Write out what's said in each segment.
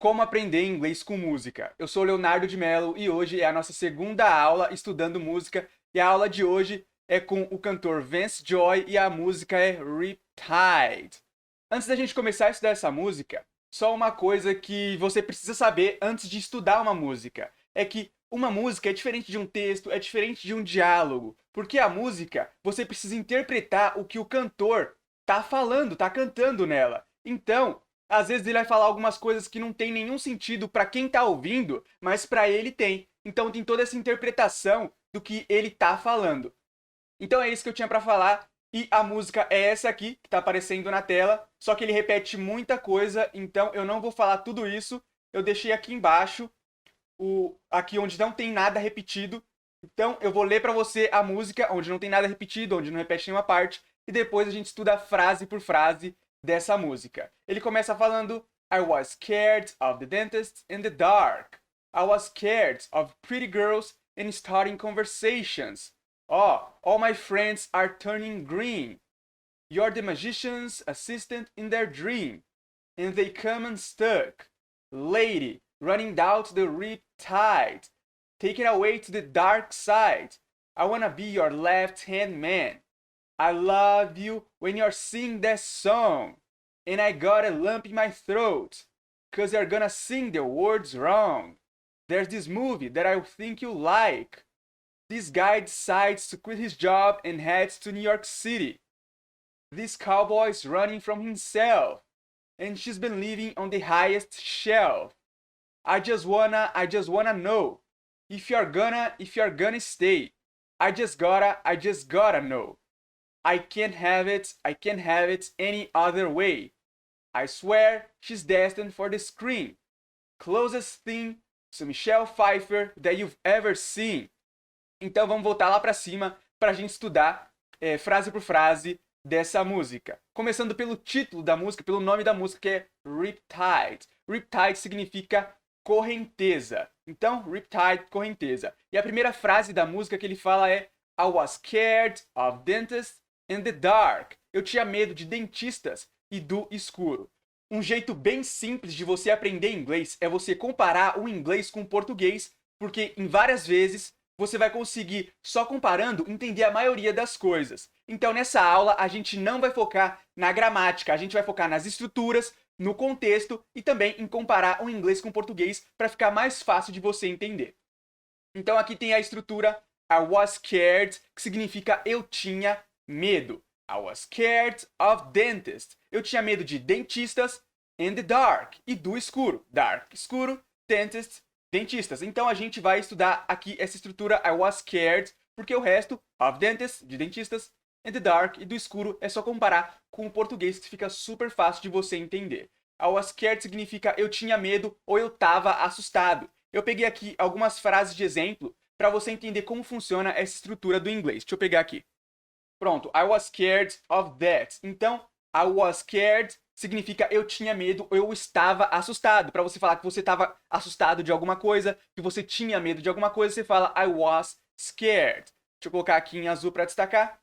Como aprender inglês com música. Eu sou Leonardo de Mello e hoje é a nossa segunda aula estudando música. E a aula de hoje é com o cantor Vance Joy e a música é Riptide. Antes da gente começar a estudar essa música, só uma coisa que você precisa saber antes de estudar uma música. É que uma música é diferente de um texto, é diferente de um diálogo. Porque a música, você precisa interpretar o que o cantor tá falando, tá cantando nela. Então, às vezes ele vai falar algumas coisas que não tem nenhum sentido para quem tá ouvindo, mas para ele tem. Então tem toda essa interpretação do que ele tá falando. Então é isso que eu tinha para falar. E a música é essa aqui, que tá aparecendo na tela. Só que ele repete muita coisa, então eu não vou falar tudo isso. Eu deixei aqui embaixo, aqui onde não tem nada repetido. Então eu vou ler para você a música onde não tem nada repetido, onde não repete nenhuma parte. E depois a gente estuda frase por frase dessa música. Ele começa falando: I was scared of the dentist in the dark. I was scared of pretty girls and starting conversations. Oh, all my friends are turning green. You're the magician's assistant in their dream. And they come unstuck. Lady, running down to the riptide. Taken away to the dark side. I wanna be your left-hand man. I love you when you're singing that song. And I got a lump in my throat, 'cause you're gonna sing the words wrong. There's this movie that I think you like. This guy decides to quit his job and heads to New York City. This cowboy's running from himself, and she's been living on the highest shelf. I just wanna know if you're gonna stay. I just gotta know. I can't have it any other way. I swear she's destined for the screen. Closest thing to Michelle Pfeiffer that you've ever seen. Então vamos voltar lá pra cima pra gente estudar frase por frase dessa música. Começando pelo título da música, pelo nome da música, que é Riptide. Riptide significa correnteza. Então, Riptide, correnteza. E a primeira frase da música que ele fala é: I was scared of dentists in the dark. Eu tinha medo de dentistas e do escuro. Um jeito bem simples de você aprender inglês é você comparar o inglês com o português, porque em várias vezes você vai conseguir, só comparando, entender a maioria das coisas. Então nessa aula a gente não vai focar na gramática, a gente vai focar nas estruturas, no contexto e também em comparar o inglês com o português para ficar mais fácil de você entender. Então aqui tem a estrutura I was scared, que significa eu tinha medo. I was scared of dentists. Eu tinha medo de dentistas. And the dark. E do escuro. Dark, escuro. Dentists, dentistas. Então a gente vai estudar aqui essa estrutura I was scared, porque o resto, of dentists, de dentistas, and the dark, e do escuro, é só comparar com o português, que fica super fácil de você entender. I was scared significa eu tinha medo ou eu estava assustado. Eu peguei aqui algumas frases de exemplo para você entender como funciona essa estrutura do inglês. Deixa eu pegar aqui. Pronto, I was scared of that. Então, I was scared significa eu tinha medo ou eu estava assustado. Para você falar que você estava assustado de alguma coisa, que você tinha medo de alguma coisa, você fala I was scared. Deixa eu colocar aqui em azul para destacar.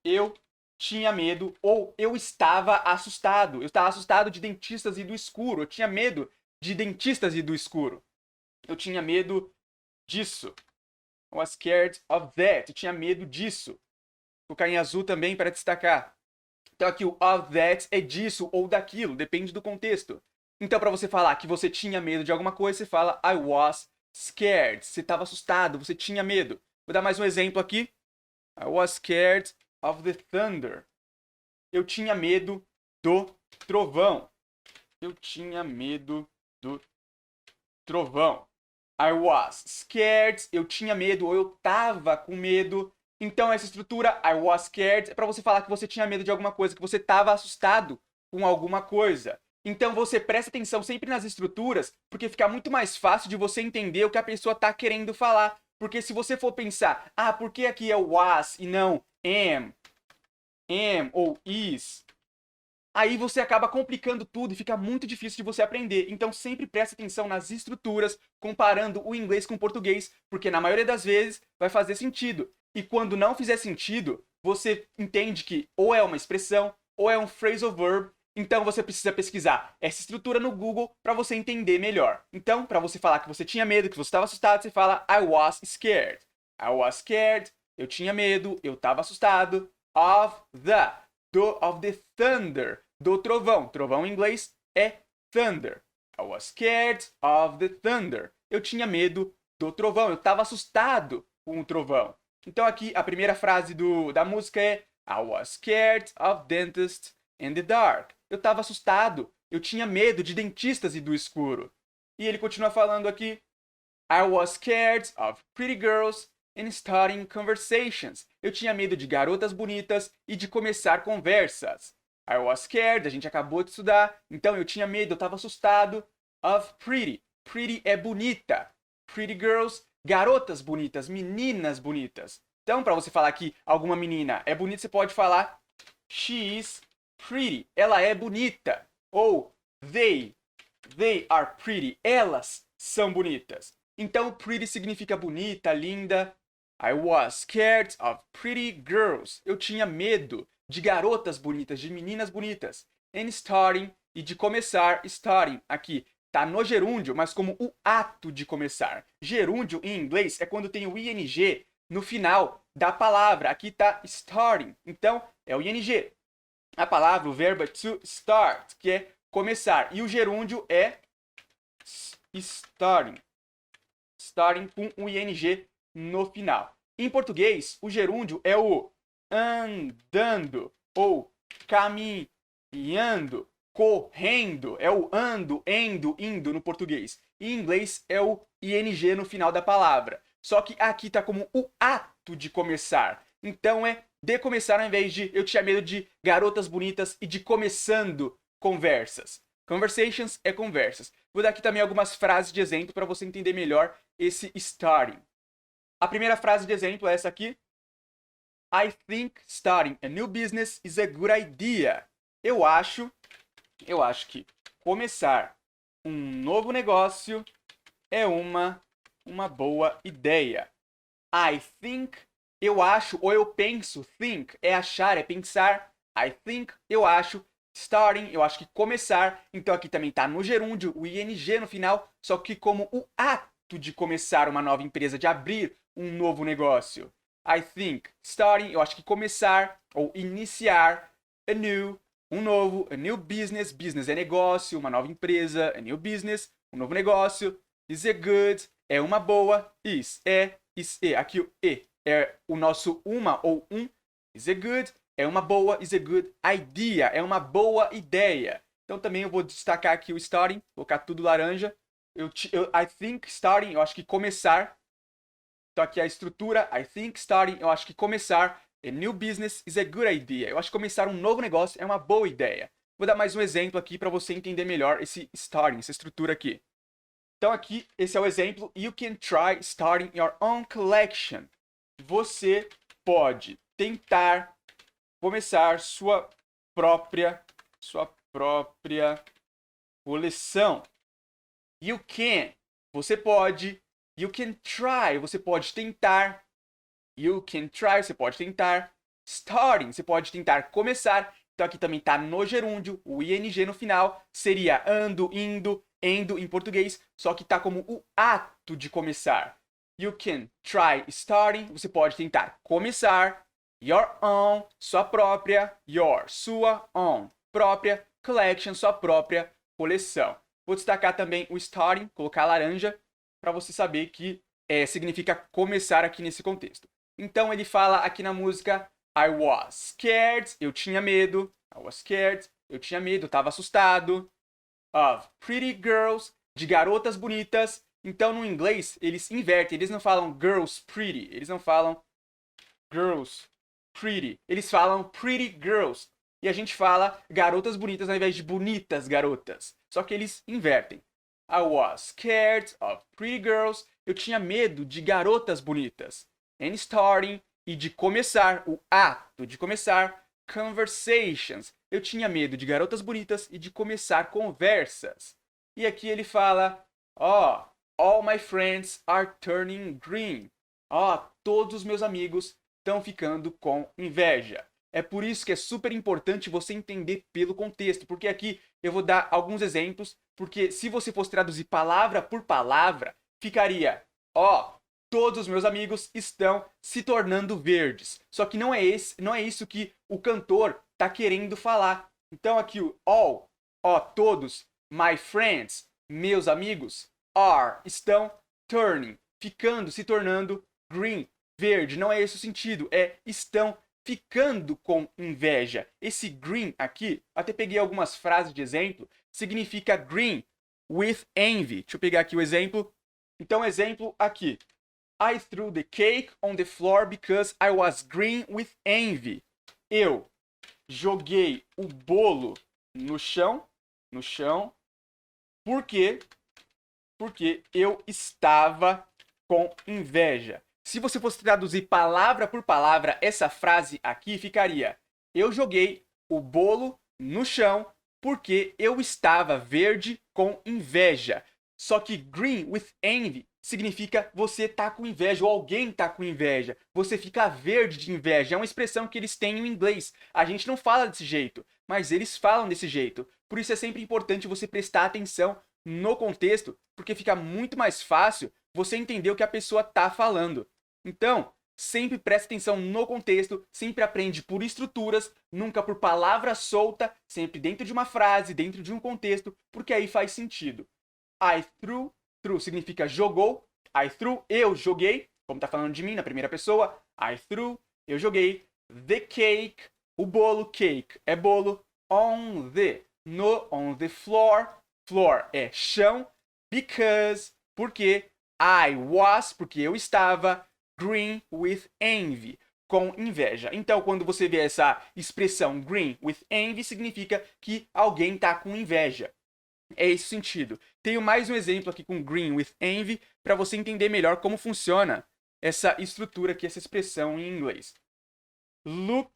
Eu tinha medo ou eu estava assustado. Eu estava assustado de dentistas e do escuro. Eu tinha medo de dentistas e do escuro. Eu tinha medo disso. I was scared of that. Eu tinha medo disso. Vou colocar em azul também para destacar. Então aqui o of that é disso ou daquilo, depende do contexto. Então para você falar que você tinha medo de alguma coisa, você fala I was scared. Você estava assustado, você tinha medo. Vou dar mais um exemplo aqui. I was scared of the thunder. Eu tinha medo do trovão. Eu tinha medo do trovão. I was scared. Eu tinha medo ou eu tava com medo. Então essa estrutura I was scared é para você falar que você tinha medo de alguma coisa, que você estava assustado com alguma coisa. Então você presta atenção sempre nas estruturas, porque fica muito mais fácil de você entender o que a pessoa está querendo falar. Porque se você for pensar, por que aqui é o was e não am ou is, aí você acaba complicando tudo e fica muito difícil de você aprender. Então sempre presta atenção nas estruturas, comparando o inglês com o português, porque na maioria das vezes vai fazer sentido. E quando não fizer sentido, você entende que ou é uma expressão, ou é um phrasal verb, Então você precisa pesquisar essa estrutura no Google para você entender melhor. Então, para você falar que você tinha medo, que você estava assustado, você fala I was scared. I was scared. Eu tinha medo, eu estava assustado. Of the thunder. Do trovão. Trovão em inglês é thunder. I was scared of the thunder. Eu tinha medo do trovão. Eu estava assustado com o trovão. Então aqui a primeira frase da música é I was scared of dentists in the dark. Eu estava assustado. Eu tinha medo de dentistas e do escuro. E ele continua falando aqui I was scared of pretty girls and starting conversations. Eu tinha medo de garotas bonitas e de começar conversas. I was scared, a gente acabou de estudar, então eu tinha medo, eu estava assustado. Of pretty. Pretty é bonita. Pretty girls, garotas bonitas, meninas bonitas. Então, para você falar que alguma menina é bonita, você pode falar she is pretty. Ela é bonita. Ou they are pretty. Elas são bonitas. Então, pretty significa bonita, linda. I was scared of pretty girls. Eu tinha medo de garotas bonitas, de meninas bonitas. And starting, e de começar, starting, aqui, tá no gerúndio, mas como o ato de começar. Gerúndio, em inglês, é quando tem o ing no final da palavra. Aqui tá starting, então é o ing. A palavra, o verbo é to start, que é começar. E o gerúndio é starting. Starting com o ing no final. Em português, o gerúndio é o andando ou caminhando, correndo. É o ando, endo, indo no português. Em inglês é o ing no final da palavra. Só que aqui tá como o ato de começar. Então é de começar ao invés de eu tinha medo de garotas bonitas e de começando conversas. Conversations é conversas. Vou dar aqui também algumas frases de exemplo para você entender melhor esse starting. A primeira frase de exemplo é essa aqui. I think starting a new business is a good idea. Eu acho que começar um novo negócio é uma boa ideia. I think, eu acho ou eu penso. Think é achar, é pensar. I think, eu acho. Starting, eu acho que começar. Então aqui também está no gerúndio, o ing no final, só que como o ato de começar uma nova empresa, de abrir um novo negócio. I think, starting, eu acho que começar ou iniciar, um novo, a new business, business é negócio, uma nova empresa, a new business, um novo negócio, is a good, é uma boa, is é, aqui o e é o nosso uma ou um, is a good, é uma boa, is a good idea, é uma boa ideia. Então também eu vou destacar aqui o starting, colocar tudo laranja. I think starting, eu acho que começar. Então aqui a estrutura, I think starting, eu acho que começar. A new business is a good idea. Eu acho que começar um novo negócio é uma boa ideia. Vou dar mais um exemplo aqui para você entender melhor esse starting, essa estrutura aqui. Então aqui, esse é o exemplo. You can try starting your own collection. Você pode tentar começar sua própria coleção. You can, você pode. You can try, você pode tentar. You can try, você pode tentar. Starting, você pode tentar começar. Então aqui também está no gerúndio, o ing no final. Seria ando, indo, endo em português, só que está como o ato de começar. You can try starting, você pode tentar começar. Your own, sua própria. Sua own, própria. Collection, sua própria coleção. Vou destacar também o starting, colocar laranja, para você saber que significa começar aqui nesse contexto. Então ele fala aqui na música I was scared, eu tinha medo. I was scared, eu tinha medo, estava assustado. Of pretty girls, de garotas bonitas. Então no inglês eles invertem, eles não falam girls pretty, eles não falam girls pretty, eles falam pretty girls. E a gente fala garotas bonitas ao invés de bonitas garotas. Só que eles invertem. I was scared of pretty girls. Eu tinha medo de garotas bonitas. And starting, e de começar, o ato de começar, conversations. Eu tinha medo de garotas bonitas e de começar conversas. E aqui ele fala, all my friends are turning green. Todos os meus amigos estão ficando com inveja. É por isso que é super importante você entender pelo contexto, porque aqui eu vou dar alguns exemplos, porque se você fosse traduzir palavra por palavra, ficaria, ó, todos os meus amigos estão se tornando verdes. Só que não é isso que o cantor está querendo falar. Então aqui o all, ó, todos, my friends, meus amigos, are, estão turning, ficando, se tornando green, verde. Não é esse o sentido, é estão ficando com inveja. Esse green aqui, até peguei algumas frases de exemplo, significa green with envy. Deixa eu pegar aqui o exemplo. Então, exemplo aqui. I threw the cake on the floor because I was green with envy. Eu joguei o bolo no chão, porque eu estava com inveja. Se você fosse traduzir palavra por palavra, essa frase aqui ficaria: eu joguei o bolo no chão porque eu estava verde com inveja. Só que green with envy significa você tá com inveja ou alguém tá com inveja. Você fica verde de inveja. É uma expressão que eles têm em inglês. A gente não fala desse jeito, mas eles falam desse jeito. Por isso é sempre importante você prestar atenção no contexto, porque fica muito mais fácil você entender o que a pessoa tá falando. Então, sempre preste atenção no contexto, sempre aprende por estruturas, nunca por palavra solta, sempre dentro de uma frase, dentro de um contexto, porque aí faz sentido. I threw, threw significa jogou, I threw, eu joguei, como tá falando de mim na primeira pessoa, I threw, eu joguei, the cake, o bolo, cake é bolo, on the floor, floor é chão, because, porque, porque eu estava, green with envy, com inveja. Então, quando você vê essa expressão green with envy, significa que alguém está com inveja. É esse o sentido. Tenho mais um exemplo aqui com green with envy para você entender melhor como funciona essa estrutura aqui, essa expressão em inglês. Look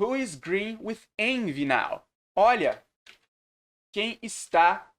who is green with envy now. Olha quem está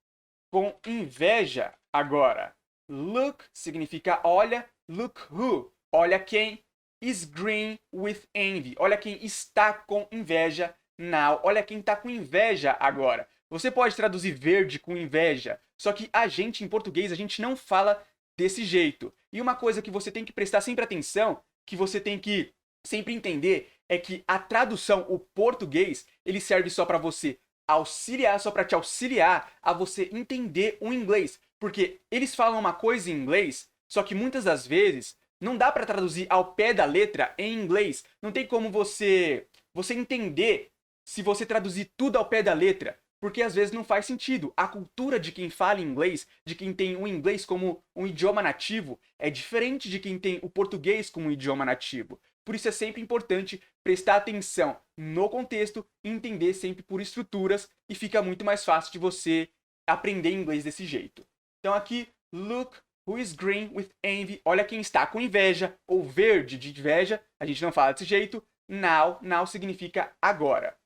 com inveja agora. Look significa olha, look who, olha quem is green with envy. Olha quem está com inveja now. Olha quem está com inveja agora. Você pode traduzir verde com inveja, só que a gente, em português, a gente não fala desse jeito. E uma coisa que você tem que prestar sempre atenção, que você tem que sempre entender, é que a tradução, o português, ele serve só para você auxiliar, só para te auxiliar a você entender o inglês. Porque eles falam uma coisa em inglês, só que muitas das vezes não dá para traduzir ao pé da letra em inglês. Não tem como você entender se você traduzir tudo ao pé da letra, porque às vezes não faz sentido. A cultura de quem fala inglês, de quem tem o inglês como um idioma nativo, é diferente de quem tem o português como um idioma nativo. Por isso é sempre importante prestar atenção no contexto e entender sempre por estruturas, e fica muito mais fácil de você aprender inglês desse jeito. Então aqui, look who is green with envy. Olha quem está com inveja, ou verde de inveja. A gente não fala desse jeito. Now significa agora.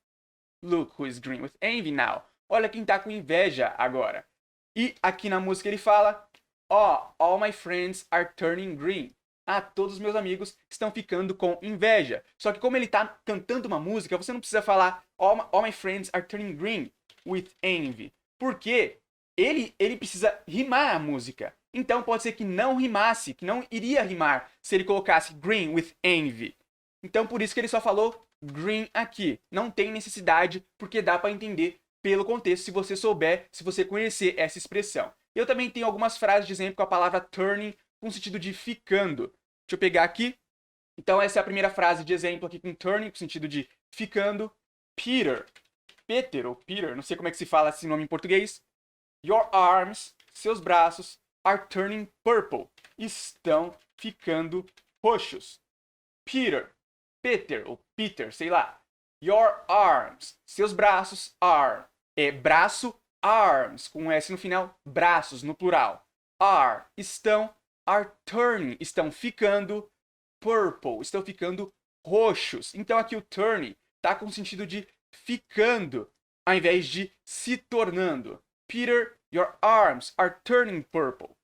Look who is green with envy now. Olha quem está com inveja agora. E aqui na música ele fala, all my friends are turning green. Todos os meus amigos estão ficando com inveja. Só que como ele está cantando uma música, você não precisa falar all my friends are turning green with envy. Porque ele precisa rimar a música. Então pode ser que não rimasse, que não iria rimar se ele colocasse green with envy. Então por isso que ele só falou green aqui. Não tem necessidade, porque dá para entender pelo contexto se você souber, se você conhecer essa expressão. Eu também tenho algumas frases de exemplo com a palavra turning com sentido de ficando. Deixa eu pegar aqui. Então essa é a primeira frase de exemplo aqui com turning, com sentido de ficando. Peter ou Peter, não sei como é que se fala esse nome em português. Your arms, seus braços, are turning purple. Estão ficando roxos. Peter ou Peter, sei lá. Your arms, seus braços, are. É braço, arms, com um S no final, braços no plural. Are turning, estão ficando purple, estão ficando roxos. Então aqui o turning tá com o sentido de ficando, ao invés de se tornando. Peter, your arms are turning purple.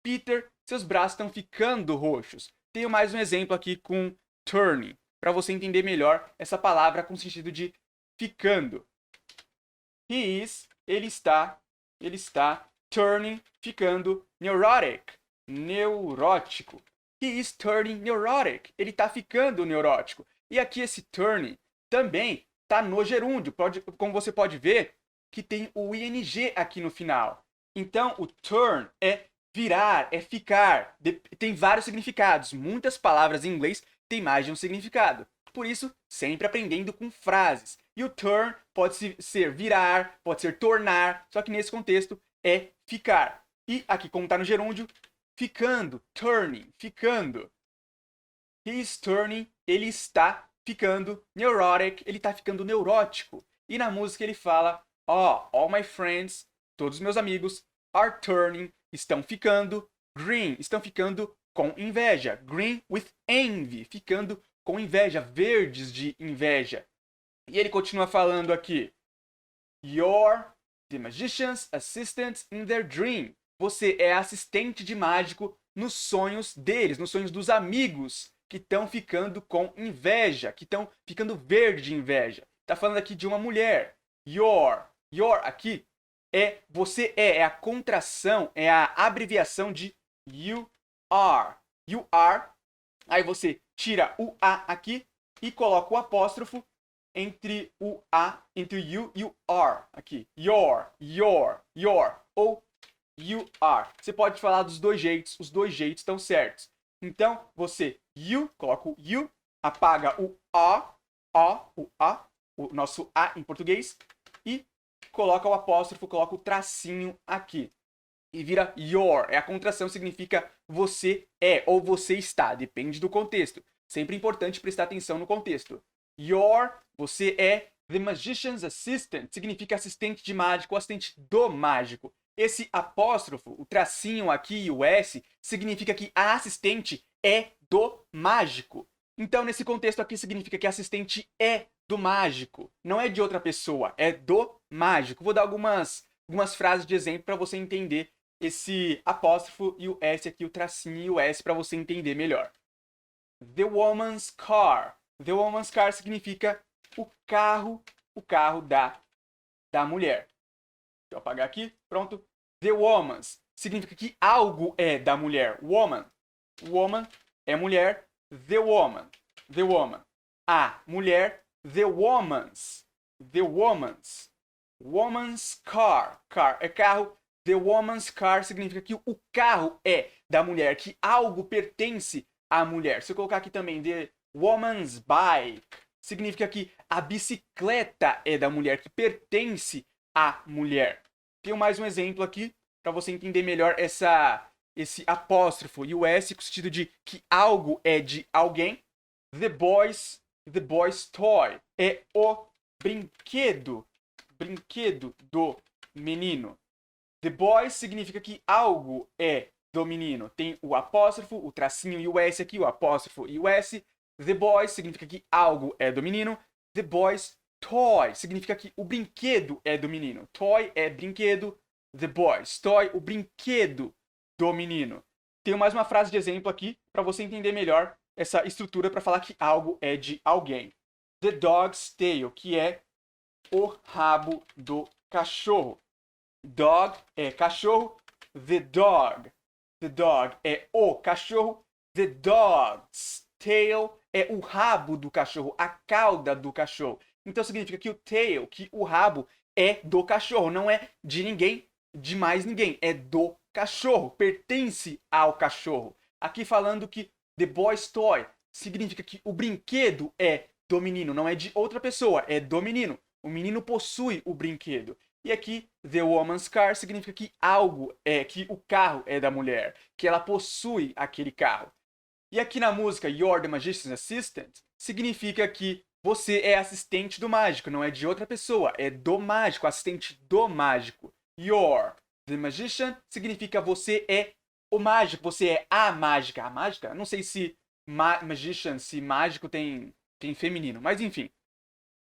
Peter, seus braços estão ficando roxos. Tenho mais um exemplo aqui com turning. para você entender melhor essa palavra com sentido de ficando. Ele está turning, ficando neurotic, neurótico. He is turning neurotic. Ele está ficando neurótico. E aqui esse turning também está no gerúndio. Como você pode ver, que tem o ing aqui no final. Então, o turn é virar, é ficar. Tem vários significados. Muitas palavras em inglês têm mais de um significado. Por isso, sempre aprendendo com frases. E o turn pode ser virar, pode ser tornar, só que nesse contexto é ficar. E aqui, como está no gerúndio, ficando, turning, ficando. He is turning, ele está ficando neurotic, ele está ficando neurótico. E na música ele fala, all my friends, todos os meus amigos, are turning, estão ficando green, estão ficando com inveja. Green with envy, ficando com inveja, verdes de inveja. E ele continua falando aqui, you're the magician's assistant in their dream. Você é assistente de mágico nos sonhos deles, nos sonhos dos amigos que estão ficando com inveja, que estão ficando verde de inveja. Está falando aqui de uma mulher. Your aqui é você é a contração, é a abreviação de you are. You are. Aí você tira o A aqui e coloca o apóstrofo entre o A, entre o you e o are aqui. Your, ou you are. Você pode falar dos dois jeitos, os dois jeitos estão certos. Então, você, you, coloca o you, apaga o o nosso A em português, e coloca o apóstrofo, coloca o tracinho aqui. E vira your. É a contração, significa você é ou você está, depende do contexto. Sempre importante prestar atenção no contexto. Você é the magician's assistant, significa assistente de mágico, assistente do mágico. Esse apóstrofo, o tracinho aqui e o S, significa que a assistente é do mágico. Então, nesse contexto aqui, significa que a assistente é do mágico. Não é de outra pessoa, é do mágico. Vou dar algumas frases de exemplo para você entender esse apóstrofo e o S aqui, o tracinho e o S, para você entender melhor. The woman's car. The woman's car significa o carro da mulher. Deixa eu apagar aqui. Pronto. The woman's significa que algo é da mulher. Woman. Woman é mulher. The woman. The woman. A mulher. The woman's. The woman's. Woman's car. Car é carro. The woman's car significa que o carro é da mulher, que algo pertence à mulher. Se eu colocar aqui também the woman's bike, significa que a bicicleta é da mulher, que pertence à mulher. Tenho mais um exemplo aqui para você entender melhor esse apóstrofo e o S com o sentido de que algo é de alguém. The boy's toy é o brinquedo do menino. The boy significa que algo é do menino. Tem o apóstrofo, o tracinho e o S aqui, o apóstrofo e o S. The boy significa que algo é do menino. The boy's toy significa que o brinquedo é do menino. Toy é brinquedo. The boy's toy, o brinquedo do menino. Tenho mais uma frase de exemplo aqui para você entender melhor essa estrutura para falar que algo é de alguém. The dog's tail, que é o rabo do cachorro. Dog é cachorro. The dog é o cachorro. The dog's tail é o rabo do cachorro, a cauda do cachorro. Então significa que o tail, que o rabo é do cachorro, não é de ninguém, de mais ninguém, é do cachorro, pertence ao cachorro. Aqui falando que the boy's toy significa que o brinquedo é do menino, não é de outra pessoa, é do menino. O menino possui o brinquedo. E aqui, the woman's car significa que algo é, que o carro é da mulher, que ela possui aquele carro. E aqui na música You're the Magician's Assistant, significa que você é assistente do mágico, não é de outra pessoa, é do mágico, assistente do mágico. You're the Magician significa você é o mágico, você é a mágica. A mágica? Não sei se magician, se mágico tem feminino, mas enfim.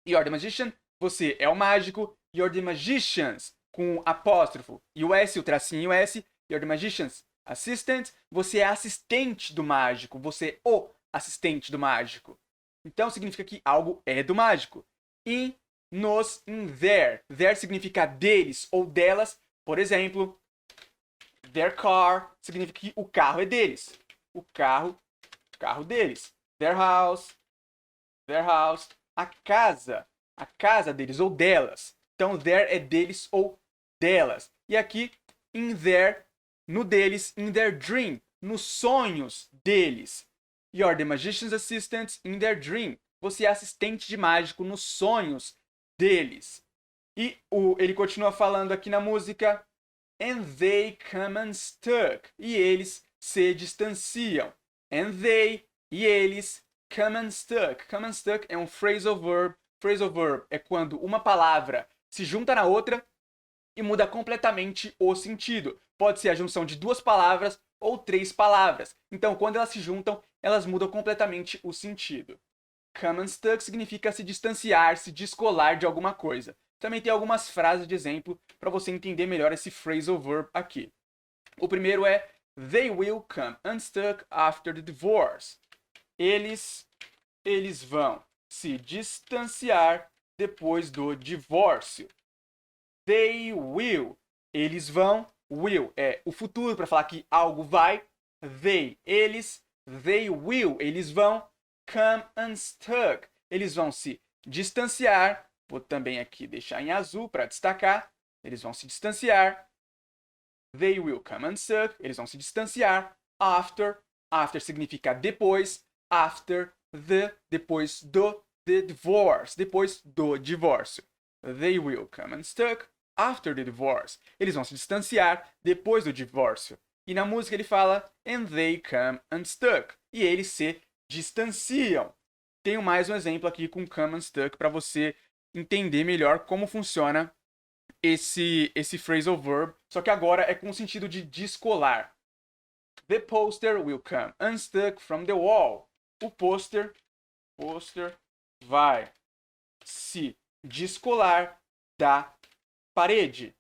You're the Magician, você é o mágico. You're the Magicians, com apóstrofo e o S, o tracinho e o S. You're the Magician's Assistant, você é assistente do mágico, você é o assistente do mágico. Então significa que algo é do mágico. In, nos, in their. Their significa deles ou delas. Por exemplo, their car significa que o carro é deles. O carro deles. Their house. A casa deles ou delas. Então, their é deles ou delas. E aqui, in their, no deles, in their dream, nos sonhos deles. You're the magician's assistant in their dream. Você é assistente de mágico nos sonhos deles. E ele continua falando aqui na música, and they come unstuck. E eles se distanciam. And they, e eles, come unstuck. Come unstuck é um phrasal verb. Phrasal verb é quando uma palavra se junta na outra e muda completamente o sentido. Pode ser a junção de duas palavras ou três palavras. Então, quando elas se juntam, elas mudam completamente o sentido. Come unstuck significa se distanciar, se descolar de alguma coisa. Também tem algumas frases de exemplo para você entender melhor esse phrasal verb aqui. O primeiro é they will come unstuck after the divorce. Eles vão se distanciar depois do divórcio. They will. Eles vão. Will é o futuro para falar que algo vai. They will. Eles vão. Come unstuck. Eles vão se distanciar. Vou também aqui deixar em azul para destacar. Eles vão se distanciar. They will come unstuck. Eles vão se distanciar. After. After significa depois. After the. Depois do. The divorce. Depois do divórcio. They will come unstuck after the divorce. Eles vão se distanciar depois do divórcio. E na música ele fala and they come unstuck. E eles se distanciam. Tenho mais um exemplo aqui com come unstuck para você entender melhor como funciona esse phrasal verb. Só que agora é com o sentido de descolar. The poster will come unstuck from the wall. O pôster vai se descolar da parede.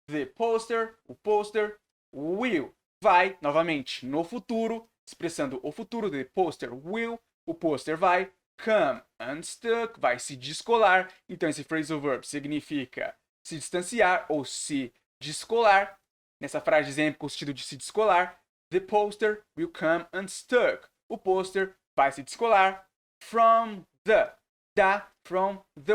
The poster, o pôster, will, vai, novamente, no futuro, expressando o futuro, the poster will, o pôster vai, come unstuck, vai se descolar. Então esse phrasal verb significa se distanciar ou se descolar. Nessa frase de exemplo, com o sentido de se descolar, the poster will come unstuck. O pôster vai se descolar from the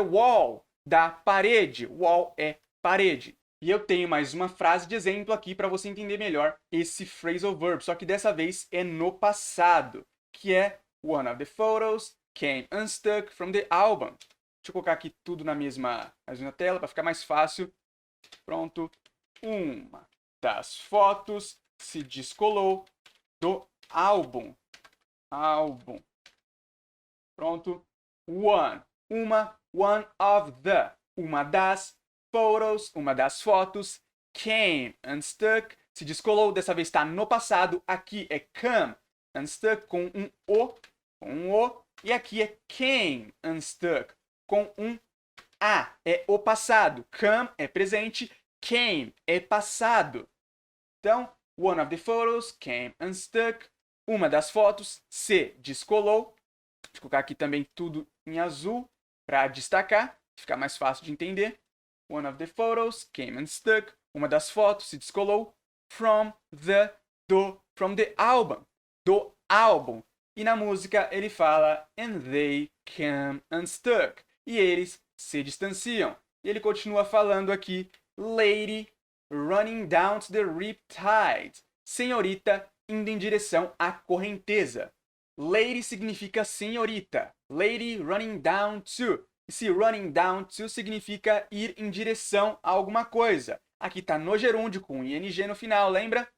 wall, da parede. Wall é parede. E eu tenho mais uma frase de exemplo aqui para você entender melhor esse phrasal verb, só que dessa vez é no passado, que é one of the photos came unstuck from the album. Deixa eu colocar aqui tudo na mesma tela para ficar mais fácil. Pronto. Uma das fotos se descolou do álbum. Pronto. One of the, uma das photos, uma das fotos, came unstuck, se descolou, dessa vez está no passado, aqui é come unstuck com um O, e aqui é came unstuck com um A, é o passado, come é presente, came é passado. Então, one of the photos came unstuck, uma das fotos se descolou. Vou colocar aqui também tudo em azul para destacar, ficar mais fácil de entender. One of the photos came unstuck. Uma das fotos se descolou from the album. Do álbum. E na música ele fala and they come unstuck. E eles se distanciam. E ele continua falando aqui lady running down to the riptide. Senhorita indo em direção à correnteza. Lady significa senhorita. Lady running down to. Esse running down to significa ir em direção a alguma coisa. Aqui está no gerúndio com ing no final, lembra?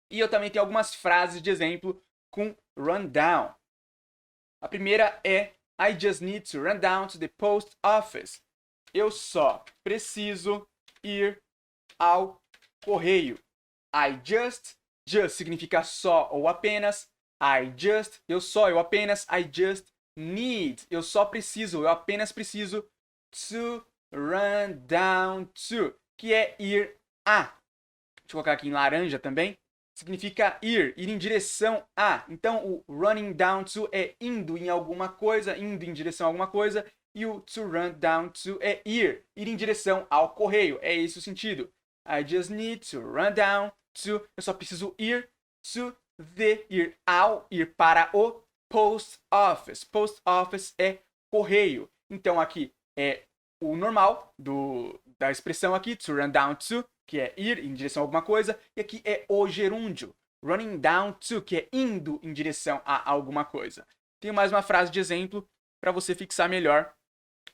E eu também tenho algumas frases de exemplo com run down. A primeira é I just need to run down to the post office. Eu só preciso ir ao correio. I just significa só ou apenas. Eu apenas, I just need, eu só preciso, eu apenas preciso, to run down to, que é ir a. Deixa eu colocar aqui em laranja também. significa ir em direção a. Então, o running down to é indo em alguma coisa, indo em direção a alguma coisa. E o to run down to é ir em direção ao correio. É esse o sentido. I just need to run down to. Eu só preciso ir to the, ir para o post office. Post office é correio. Então, aqui é o normal da expressão aqui, to run down to, que é ir em direção a alguma coisa, e aqui é o gerúndio, running down to, que é indo em direção a alguma coisa. Tenho mais uma frase de exemplo para você fixar melhor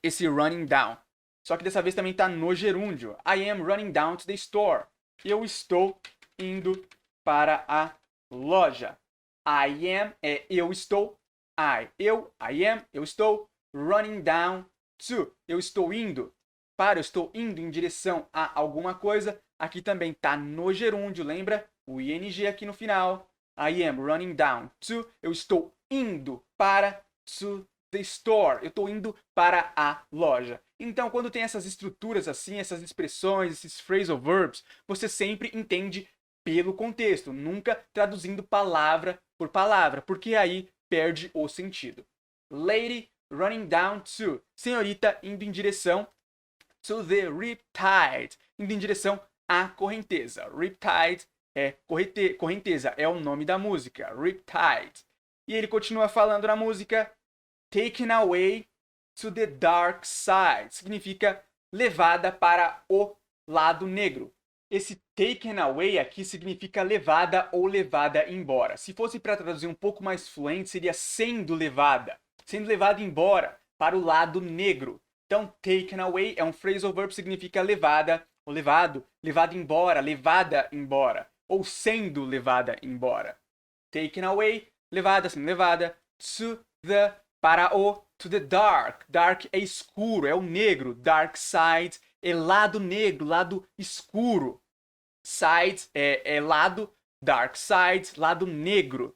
esse running down. Só que dessa vez também está no gerúndio. I am running down to the store. Eu estou indo para a loja. I am é eu estou. I am, eu estou. Running down to, eu estou indo para, eu estou indo em direção a alguma coisa. Aqui também está no gerúndio, lembra? O ing aqui no final. I am running down to, eu estou indo para, to the store, eu estou indo para a loja. Então, quando tem essas estruturas assim, essas expressões, esses phrasal verbs, você sempre entende pelo contexto, nunca traduzindo palavra por palavra, porque aí perde o sentido. Lady running down to, senhorita indo em direção to the riptide, indo em direção à correnteza. Riptide é correnteza, é o nome da música, Riptide. E ele continua falando na música, taken away to the dark side, significa levada para o lado negro. Esse taken away aqui significa levada ou levada embora. Se fosse para traduzir um pouco mais fluente, seria sendo levada embora para o lado negro. Então, taken away é um phrasal verb que significa levada, ou levado, levado embora, levada embora, ou sendo levada embora. Taken away, levada, sendo levada, to the, para o, to the dark. Dark é escuro, é o negro. Dark side é lado negro, lado escuro. Side é lado, dark side, lado negro.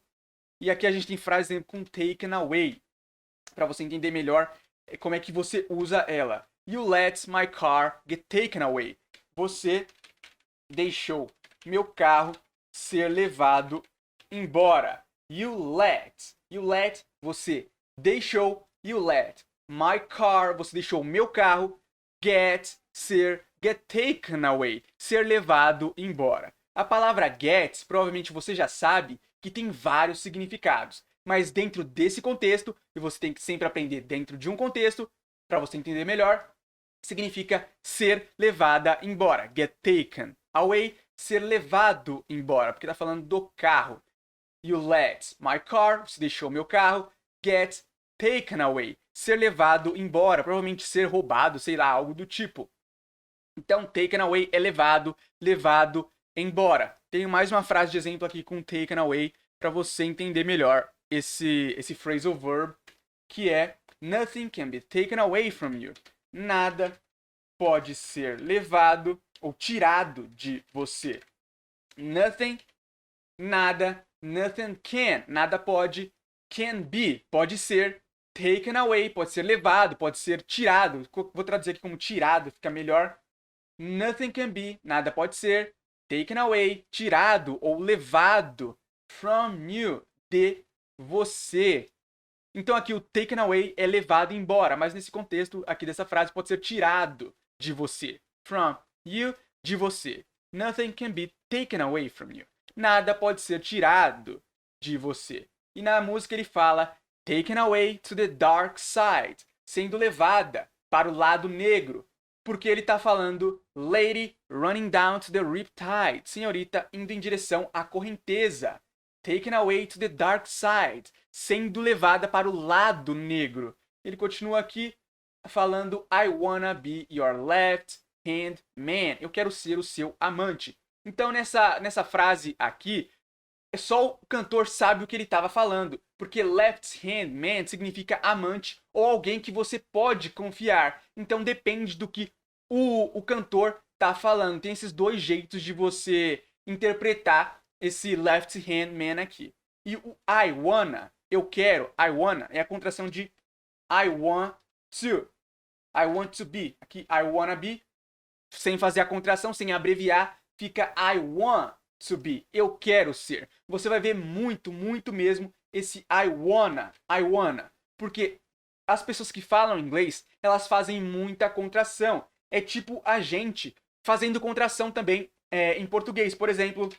E aqui a gente tem frase com taken away, para você entender melhor como é que você usa ela. You let my car get taken away. Você deixou meu carro ser levado embora. You let, você deixou, you let my car, você deixou meu carro, get taken away, ser levado embora. A palavra get, provavelmente você já sabe que tem vários significados, mas dentro desse contexto, e você tem que sempre aprender dentro de um contexto, para você entender melhor, significa ser levada embora. Get taken away, ser levado embora, porque está falando do carro. You let my car, você deixou meu carro, get taken away, ser levado embora, provavelmente ser roubado, sei lá, algo do tipo. Então, taken away é levado embora. Tenho mais uma frase de exemplo aqui com taken away para você entender melhor esse phrasal verb, que é nothing can be taken away from you. Nada pode ser levado ou tirado de você. Nothing, nada, nothing can, nada pode, can be, pode ser, taken away, pode ser levado, pode ser tirado. Vou traduzir aqui como tirado, fica melhor. Nothing can be, nada pode ser, taken away, tirado ou levado from you, de você. Então aqui o taken away é levado embora, mas nesse contexto aqui dessa frase pode ser tirado de você. From you, de você. Nothing can be taken away from you. Nada pode ser tirado de você. E na música ele fala taken away to the dark side, sendo levada para o lado negro. Porque ele está falando lady running down to the riptide, senhorita indo em direção à correnteza. Taken away to the dark side, sendo levada para o lado negro. Ele continua aqui falando I wanna be your left hand man. Eu quero ser o seu amante. Então nessa frase aqui, só o cantor sabe o que ele estava falando, porque left hand man significa amante ou alguém que você pode confiar. Então depende do que o cantor está falando. Tem esses dois jeitos de você interpretar esse left hand man aqui. E o I wanna, eu quero, I wanna, é a contração de I want to. I want to be. Aqui I wanna be, sem fazer a contração, sem abreviar, fica I want to be. Eu quero ser. Você vai ver muito, muito mesmo esse I wanna. Porque as pessoas que falam inglês, elas fazem muita contração. É tipo a gente fazendo contração também em português. Por exemplo,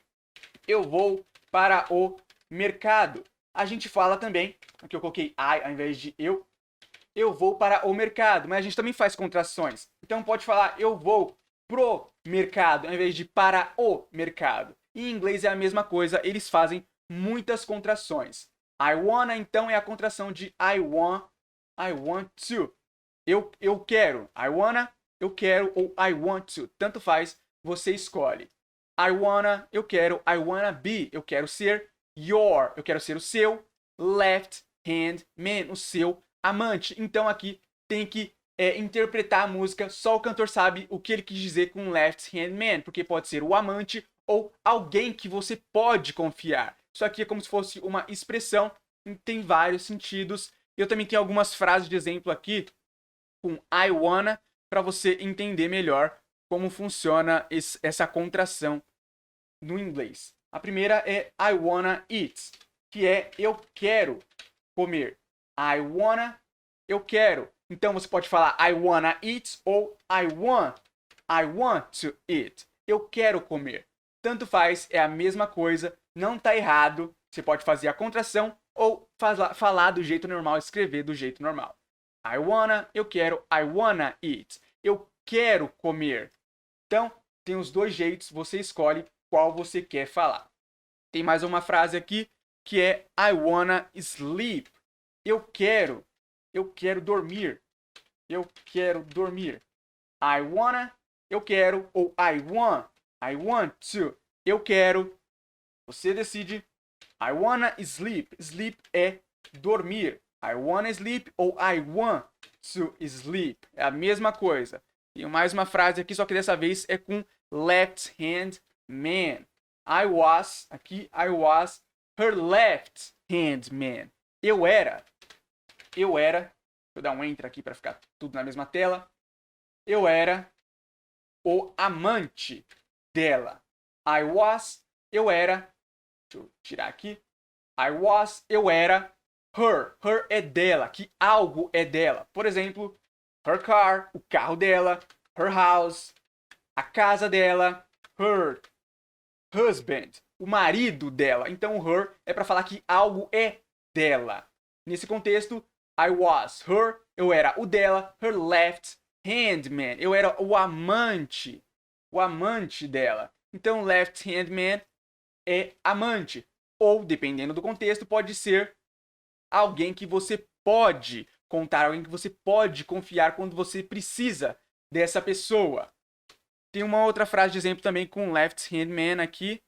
eu vou para o mercado. A gente fala também, aqui eu coloquei I ao invés de eu vou para o mercado, mas a gente também faz contrações. Então pode falar eu vou pro mercado ao invés de para o mercado. Em inglês é a mesma coisa, eles fazem muitas contrações. I wanna então é a contração de I want to. Eu quero. I wanna, eu quero ou I want to. Tanto faz, você escolhe. I wanna, eu quero. I wanna be, eu quero ser. Your, eu quero ser o seu. Left hand man, o seu amante. Então aqui tem que interpretar a música. Só o cantor sabe o que ele quis dizer com left hand man, porque pode ser o amante ou alguém que você pode confiar. Isso aqui é como se fosse uma expressão, tem vários sentidos. Eu também tenho algumas frases de exemplo aqui com I wanna para você entender melhor como funciona essa contração no inglês. A primeira é I wanna eat, que é eu quero comer. I wanna, eu quero. Então você pode falar I wanna eat ou I want to eat. Eu quero comer. Tanto faz, é a mesma coisa, não tá errado. Você pode fazer a contração ou falar do jeito normal, escrever do jeito normal. I wanna, eu quero. I wanna eat. Eu quero comer. Então, tem os dois jeitos, você escolhe qual você quer falar. Tem mais uma frase aqui que é I wanna sleep. Eu quero dormir. Eu quero dormir. I wanna, eu quero, ou I want to, eu quero. Você decide. I wanna sleep. Sleep é dormir. I wanna sleep ou I want to sleep. É a mesma coisa. Tem mais uma frase aqui, só que dessa vez é com left hand man. I was her left hand man. Eu era. Deixa eu dar um enter aqui para ficar tudo na mesma tela. Eu era o amante dela. Eu era. Deixa eu tirar aqui. Eu era her. Her é dela, que algo é dela. Por exemplo, her car, o carro dela. Her house, a casa dela. Her husband, o marido dela. Então, her é para falar que algo é dela. Nesse contexto, I was her, eu era o dela. Her left hand man, eu era o amante dela. Então, left hand man é amante. Ou, dependendo do contexto, pode ser alguém que você pode contar, alguém que você pode confiar quando você precisa dessa pessoa. Tem uma outra frase de exemplo também com left hand man aqui,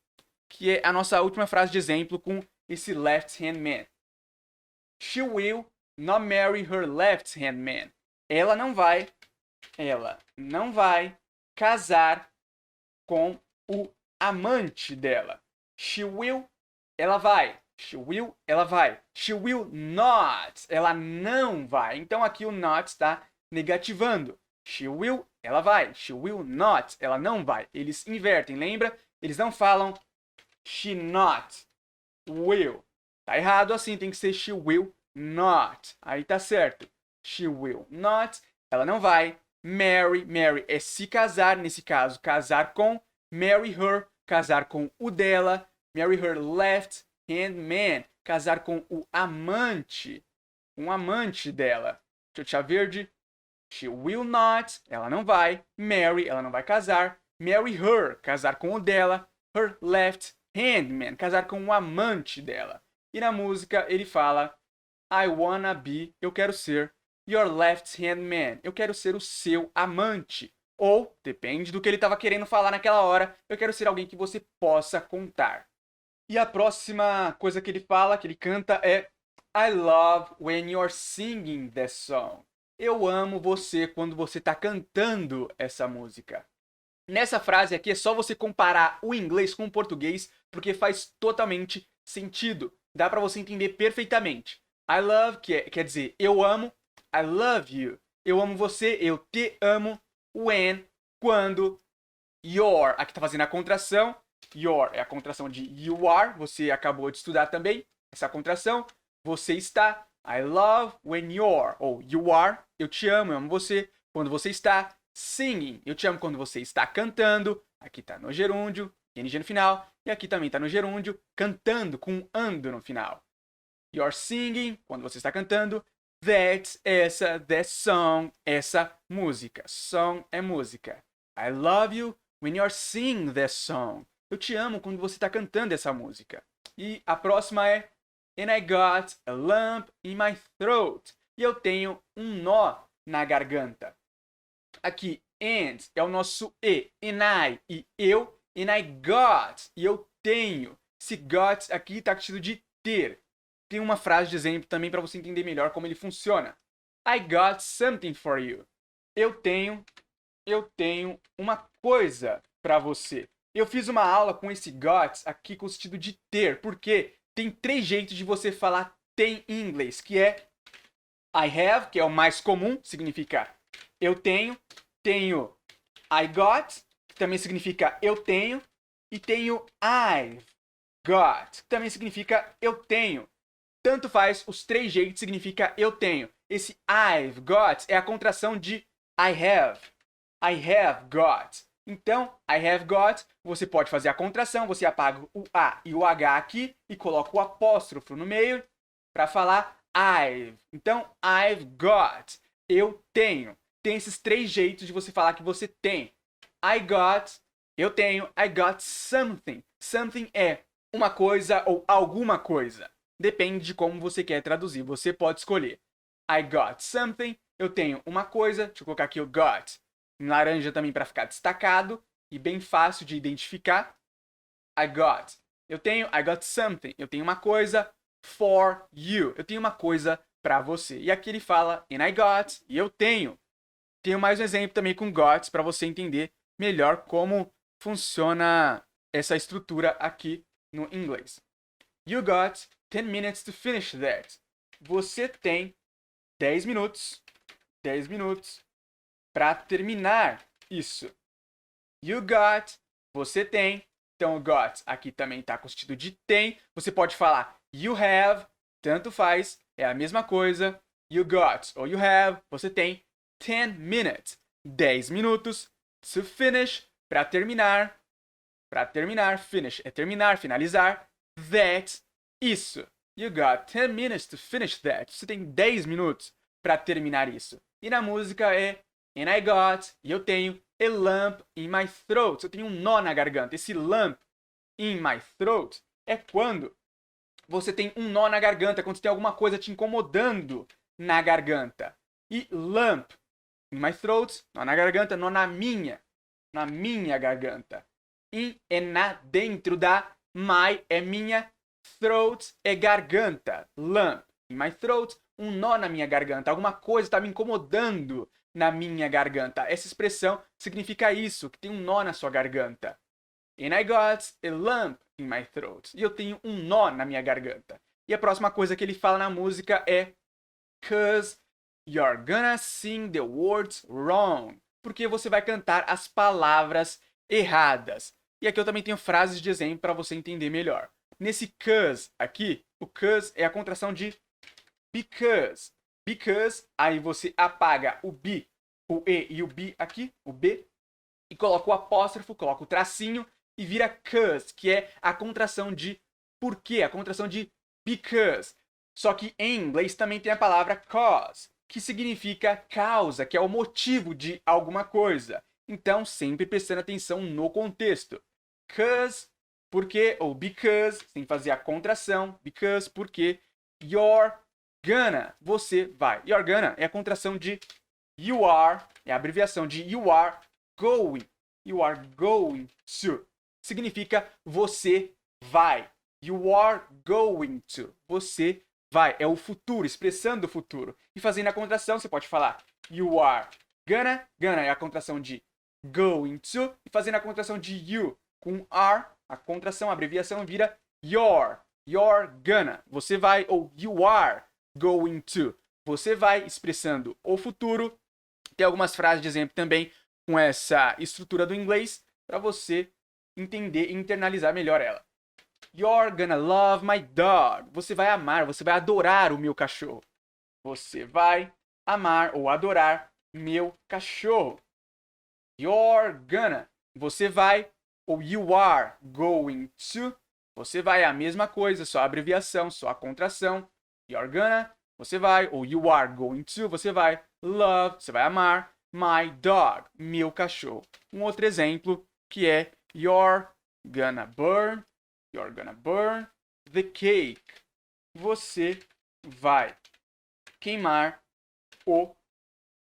que é a nossa última frase de exemplo com esse left hand man. She will not marry her left hand man. Ela não vai casar com o amante dela. She will, ela vai. She will, ela vai. She will not, ela não vai. Então aqui o not está negativando. She will, ela vai. She will not, ela não vai. Eles invertem, lembra? Eles não falam she not will. Tá errado assim, tem que ser she will not. Aí tá certo. She will not, ela não vai. Marry é se casar, nesse caso, casar com. Marry her, casar com o dela. Marry her left hand man, casar com o amante. Um amante dela. Deixa eu tirar verde. She will not, ela não vai. Marry, ela não vai casar. Marry her, casar com o dela. Her left hand man, casar com o amante dela. E na música ele fala I wanna be, eu quero ser your left hand man, eu quero ser o seu amante. Ou, depende do que ele estava querendo falar naquela hora, eu quero ser alguém que você possa contar. E a próxima coisa que ele fala, que ele canta é I love when you're singing that song. Eu amo você quando você está cantando essa música. Nessa frase aqui é só você comparar o inglês com o português, porque faz totalmente sentido. Dá para você entender perfeitamente. I love, quer dizer eu amo. I love you. Eu amo você, eu te amo. When, quando. You're, aqui tá fazendo a contração. Your é a contração de you are, você acabou de estudar também essa contração. Você está, I love when you're, ou you are, eu te amo você, quando você está singing, eu te amo quando você está cantando, aqui está no gerúndio, ing no final, e aqui também está no gerúndio, cantando com ando no final. You're singing, quando você está cantando, that song, essa música. Song é música. I love you when you're singing that song. Eu te amo quando você está cantando essa música. E a próxima é And I got a lump in my throat. E eu tenho um nó na garganta. Aqui, and é o nosso E. And I, e eu. And I got, e eu tenho. Esse got aqui está com sentido de ter. Tem uma frase de exemplo também para você entender melhor como ele funciona. I got something for you. Eu tenho uma coisa para você. Eu fiz uma aula com esse got aqui com o sentido de ter, porque tem 3 jeitos de você falar tem em inglês, que é I have, que é o mais comum, significa eu tenho I got, que também significa eu tenho, e tenho I've got, que também significa eu tenho. Tanto faz, os 3 jeitos significa eu tenho. Esse I've got é a contração de I have. I have got. Então, I have got, você pode fazer a contração, você apaga o A e o H aqui e coloca o apóstrofo no meio para falar I've. Então, I've got. Eu tenho. Tem esses 3 jeitos de você falar que você tem. I got, eu tenho. I got something. Something é uma coisa ou alguma coisa. Depende de como você quer traduzir. Você pode escolher. I got something. Eu tenho uma coisa. Deixa eu colocar aqui o got em laranja também para ficar destacado e bem fácil de identificar. I got. I got something. Eu tenho uma coisa for you. Eu tenho uma coisa para você. E aqui ele fala and I got. E eu tenho. Tenho mais um exemplo também com got para você entender melhor como funciona essa estrutura aqui no inglês. You got 10 minutes to finish that. Você tem 10 minutos para terminar isso. You got, você tem. Então, got aqui também está com o sentido de tem. Você pode falar you have, tanto faz, é a mesma coisa. You got ou you have, você tem 10 minutes, 10 minutos to finish, para terminar. Para terminar, finish é terminar, finalizar. That, isso. You got 10 minutes to finish that. Você tem 10 minutos para terminar isso. E na música é and I got, e eu tenho a lump in my throat. Eu tenho um nó na garganta. Esse lump in my throat é quando você tem um nó na garganta, quando você tem alguma coisa te incomodando na garganta. E lump in my throat, nó na garganta, nó na minha garganta. In é na dentro da, my é minha, throat é garganta. Lump in my throat, um nó na minha garganta. Alguma coisa está me incomodando na minha garganta. Essa expressão significa isso, que tem um nó na sua garganta. And I got a lump in my throat. E eu tenho um nó na minha garganta. E a próxima coisa que ele fala na música é 'cause you're gonna sing the words wrong. Porque você vai cantar as palavras erradas. E aqui eu também tenho frases de exemplo para você entender melhor. Nesse 'cause aqui, o 'cause é a contração de because. Because, aí você apaga o B, o E e o B aqui, o B, e coloca o apóstrofo, coloca o tracinho e vira 'cause, que é a contração de porquê, a contração de because. Só que em inglês também tem a palavra cause, que significa causa, que é o motivo de alguma coisa. Então, sempre prestando atenção no contexto. 'Cause, porque, ou because, sem fazer a contração, because, porque, you're gonna, você vai. You're gonna é a contração de you are, é a abreviação de you are going. You are going to. Significa você vai. You are going to. Você vai. É o futuro, expressando o futuro. E fazendo a contração, você pode falar you are gonna. Gonna é a contração de going to. E fazendo a contração de you com are, a contração, a abreviação vira you're. You're gonna. Você vai, ou you are going to. Você vai, expressando o futuro. Tem algumas frases de exemplo também com essa estrutura do inglês para você entender e internalizar melhor ela. You're gonna love my dog. Você vai amar, você vai adorar o meu cachorro. Você vai amar ou adorar meu cachorro. You're gonna. Você vai ou you are going to. Você vai é a mesma coisa, só a abreviação, só a contração. You're gonna. Você vai ou you are going to. Você vai love. Você vai amar my dog. Meu cachorro. Um outro exemplo que é you're gonna burn. You're gonna burn the cake. Você vai queimar o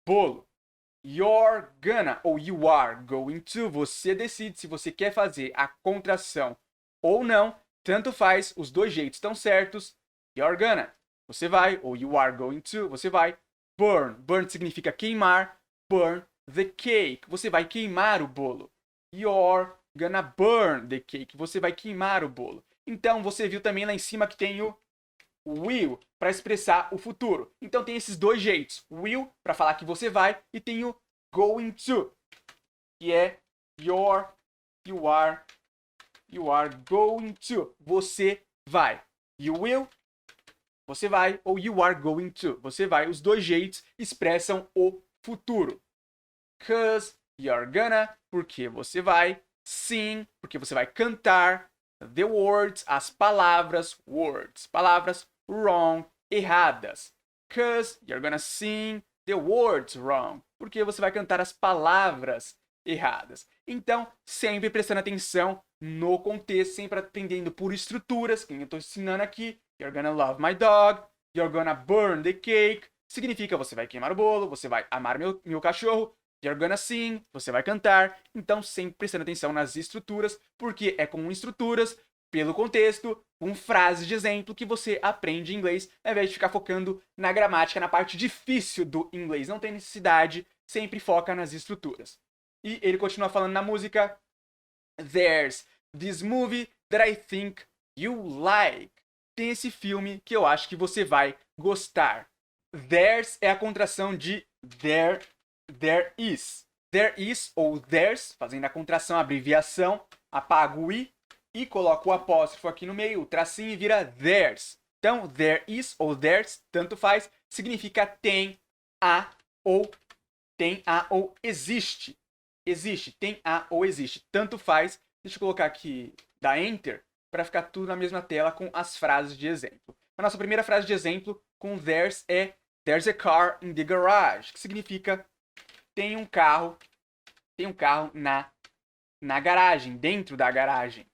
bolo. You're gonna ou you are going to. Você decide se você quer fazer a contração ou não. Tanto faz, os dois jeitos estão certos. You're gonna. Você vai ou you are going to. Você vai burn. Burn significa queimar. Burn the cake. Você vai queimar o bolo. You're gonna burn the cake. Você vai queimar o bolo. Então, você viu também lá em cima que tem o will para expressar o futuro. Então, tem esses dois jeitos. Will para falar que você vai e tem o going to, que é you are going to. Você vai. You will, você vai, ou you are going to. Você vai. Os dois jeitos expressam o futuro. 'Cause you're gonna, porque você vai. Sing, porque você vai cantar. The words, as palavras. Words, palavras wrong, erradas. 'Cause you're gonna sing the words wrong. Porque você vai cantar as palavras erradas. Então, sempre prestando atenção no contexto, sempre aprendendo por estruturas, que eu estou ensinando aqui. You're gonna love my dog. You're gonna burn the cake. Significa você vai queimar o bolo, você vai amar meu cachorro. You're gonna sing, você vai cantar. Então, sempre prestando atenção nas estruturas, porque é com estruturas, pelo contexto, com frases de exemplo que você aprende inglês, ao invés de ficar focando na gramática, na parte difícil do inglês. Não tem necessidade, sempre foca nas estruturas. E ele continua falando na música: There's this movie that I think you like. Tem esse filme que eu acho que você vai gostar. There's é a contração de there is. There is ou there's, fazendo a contração, a abreviação, apago o i e coloco o apóstrofo aqui no meio, o tracinho e vira there's. Então, there is ou there's, tanto faz, significa tem a ou existe. Existe, tem a ou existe, tanto faz. Deixa eu colocar aqui, dar enter, para ficar tudo na mesma tela com as frases de exemplo. A nossa primeira frase de exemplo com there's é there's a car in the garage, que significa tem um carro na garagem, dentro da garagem.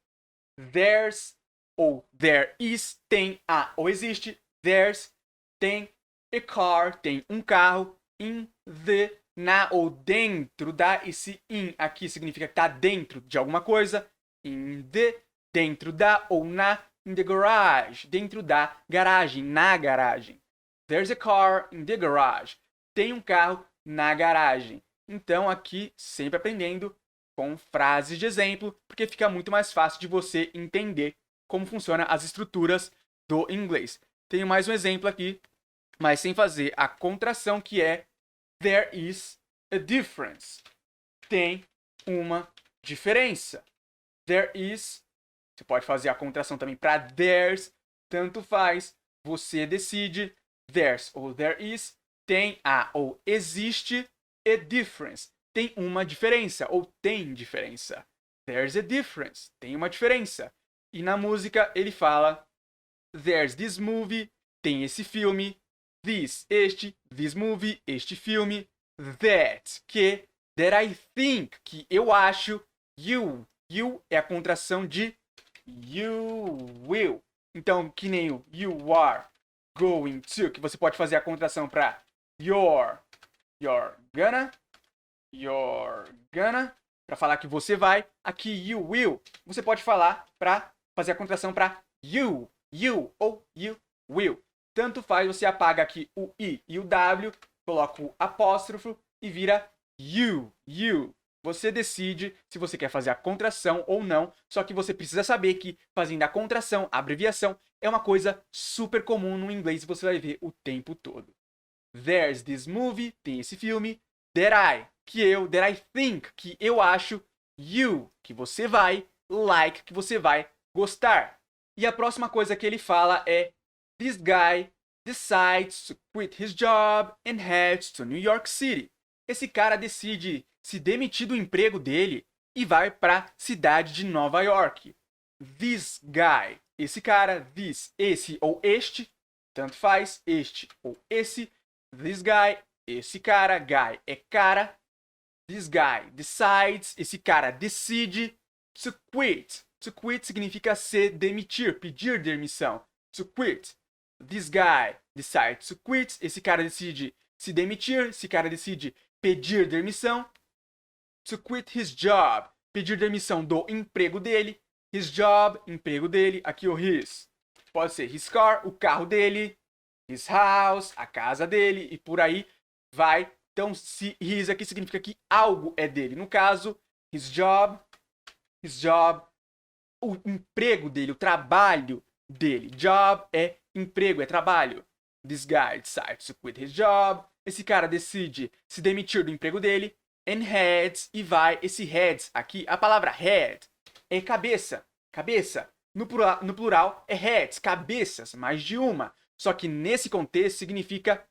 There's ou there is, tem a ou existe. There's, tem a car, tem um carro. In the, na ou dentro da. Esse in aqui significa que está dentro de alguma coisa. In the, dentro da ou na. In the garage, dentro da garagem, na garagem. There's a car in the garage. Tem um carro na garagem. Então, aqui, sempre aprendendo com frases de exemplo, porque fica muito mais fácil de você entender como funcionam as estruturas do inglês. Tenho mais um exemplo aqui, mas sem fazer a contração, que é there is a difference. Tem uma diferença. There is, você pode fazer a contração também para there's, tanto faz, você decide. There's ou there is, tem a ou existe. A difference, tem uma diferença, ou tem diferença. There's a difference, tem uma diferença. E na música ele fala there's this movie, tem esse filme. This, este. This movie, este filme. That, que. That I think, que eu acho. You é a contração de you will. Então, que nem o you are going to, que você pode fazer a contração para you're gonna, para falar que você vai. Aqui, you will, você pode falar para fazer a contração para you ou you will. Tanto faz, você apaga aqui o i e o w, coloca o apóstrofo e vira you. Você decide se você quer fazer a contração ou não, só que você precisa saber que fazendo a contração, a abreviação, é uma coisa super comum no inglês e você vai ver o tempo todo. There's this movie, tem esse filme. That I think, que eu acho. You, que você vai. like que você vai gostar. E a próxima coisa que ele fala é This guy decides to quit his job and heads to New York City. Esse cara decide se demitir do emprego dele e vai para a cidade de Nova York. This guy, esse cara, this, esse ou este, tanto faz, este ou esse. This guy, esse cara, guy é cara. This guy decides, esse cara decide to quit. To quit significa se demitir, pedir demissão. To quit. This guy decides to quit, esse cara decide se demitir, esse cara decide pedir demissão. To quit his job, pedir demissão do emprego dele. His job, emprego dele, aqui o his. Pode ser his car, o carro dele. His house, a casa dele, e por aí vai. Então, se his aqui significa que algo é dele. No caso, his job, o emprego dele, o trabalho dele. Job é emprego, é trabalho. This guy decides to quit his job. Esse cara decide se demitir do emprego dele. And heads, e vai. Esse heads aqui, a palavra head é cabeça. Cabeça. No plural é heads, cabeças, mais de uma. Só que nesse contexto significa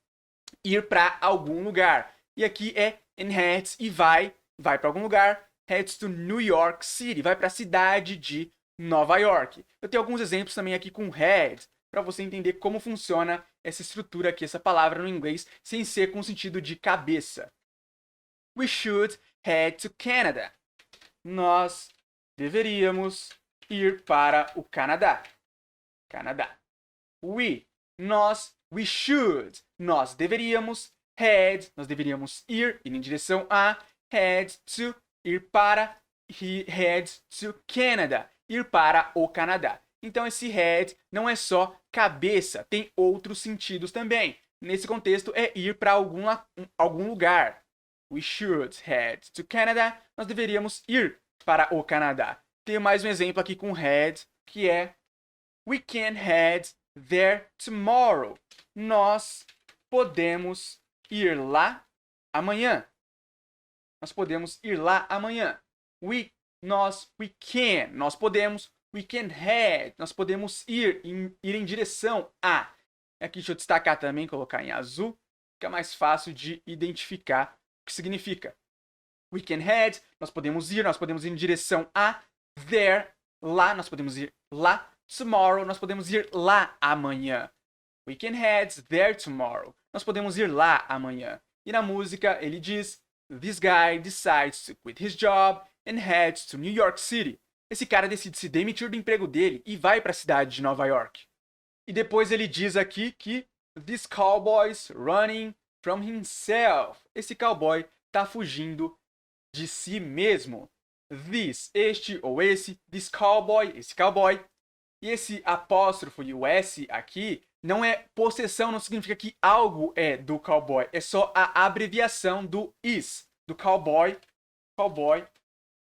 ir para algum lugar. E aqui é and heads e vai para algum lugar. Heads to New York City, vai para a cidade de Nova York. Eu tenho alguns exemplos também aqui com head, para você entender como funciona essa estrutura aqui, essa palavra no inglês, sem ser com o sentido de cabeça. We should head to Canada. Nós deveríamos ir para o Canadá. Canadá. We should, nós deveríamos, head, nós deveríamos ir em direção a, head to, ir para, head to Canada, ir para o Canadá. Então esse head não é só cabeça, tem outros sentidos também. Nesse contexto é ir para algum lugar. We should head to Canada, nós deveríamos ir para o Canadá. Tenho mais um exemplo aqui com head, que é we can head there tomorrow. Nós podemos ir lá amanhã. Nós podemos ir lá amanhã. We can. Nós podemos. We can head. Nós podemos ir em direção a. Aqui deixa eu destacar também, colocar em azul. Fica mais fácil de identificar o que significa. We can head. Nós podemos ir em direção a. There. Lá. Nós podemos ir lá. Tomorrow, nós podemos ir lá amanhã. We can head there tomorrow. Nós podemos ir lá amanhã. E na música ele diz This guy decides to quit his job and heads to New York City. Esse cara decide se demitir do emprego dele e vai para a cidade de Nova York. E depois ele diz aqui que This cowboy's running from himself. Esse cowboy está fugindo de si mesmo. This, este ou esse, this cowboy, esse cowboy. E esse apóstrofo e o S aqui não é possessão, não significa que algo é do cowboy. É só a abreviação do is, do cowboy. Cowboy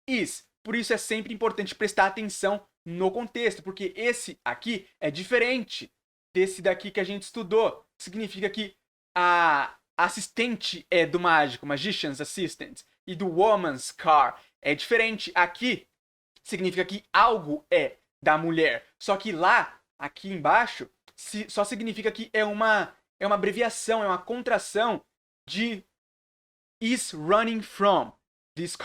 is. Por isso é sempre importante prestar atenção no contexto, porque esse aqui é diferente desse daqui que a gente estudou. Significa que a assistente é do mágico, magician's assistant, e do woman's car é diferente. Aqui significa que algo é da mulher. Só que lá, aqui embaixo, só significa que é uma abreviação, é uma contração de is running from. Esse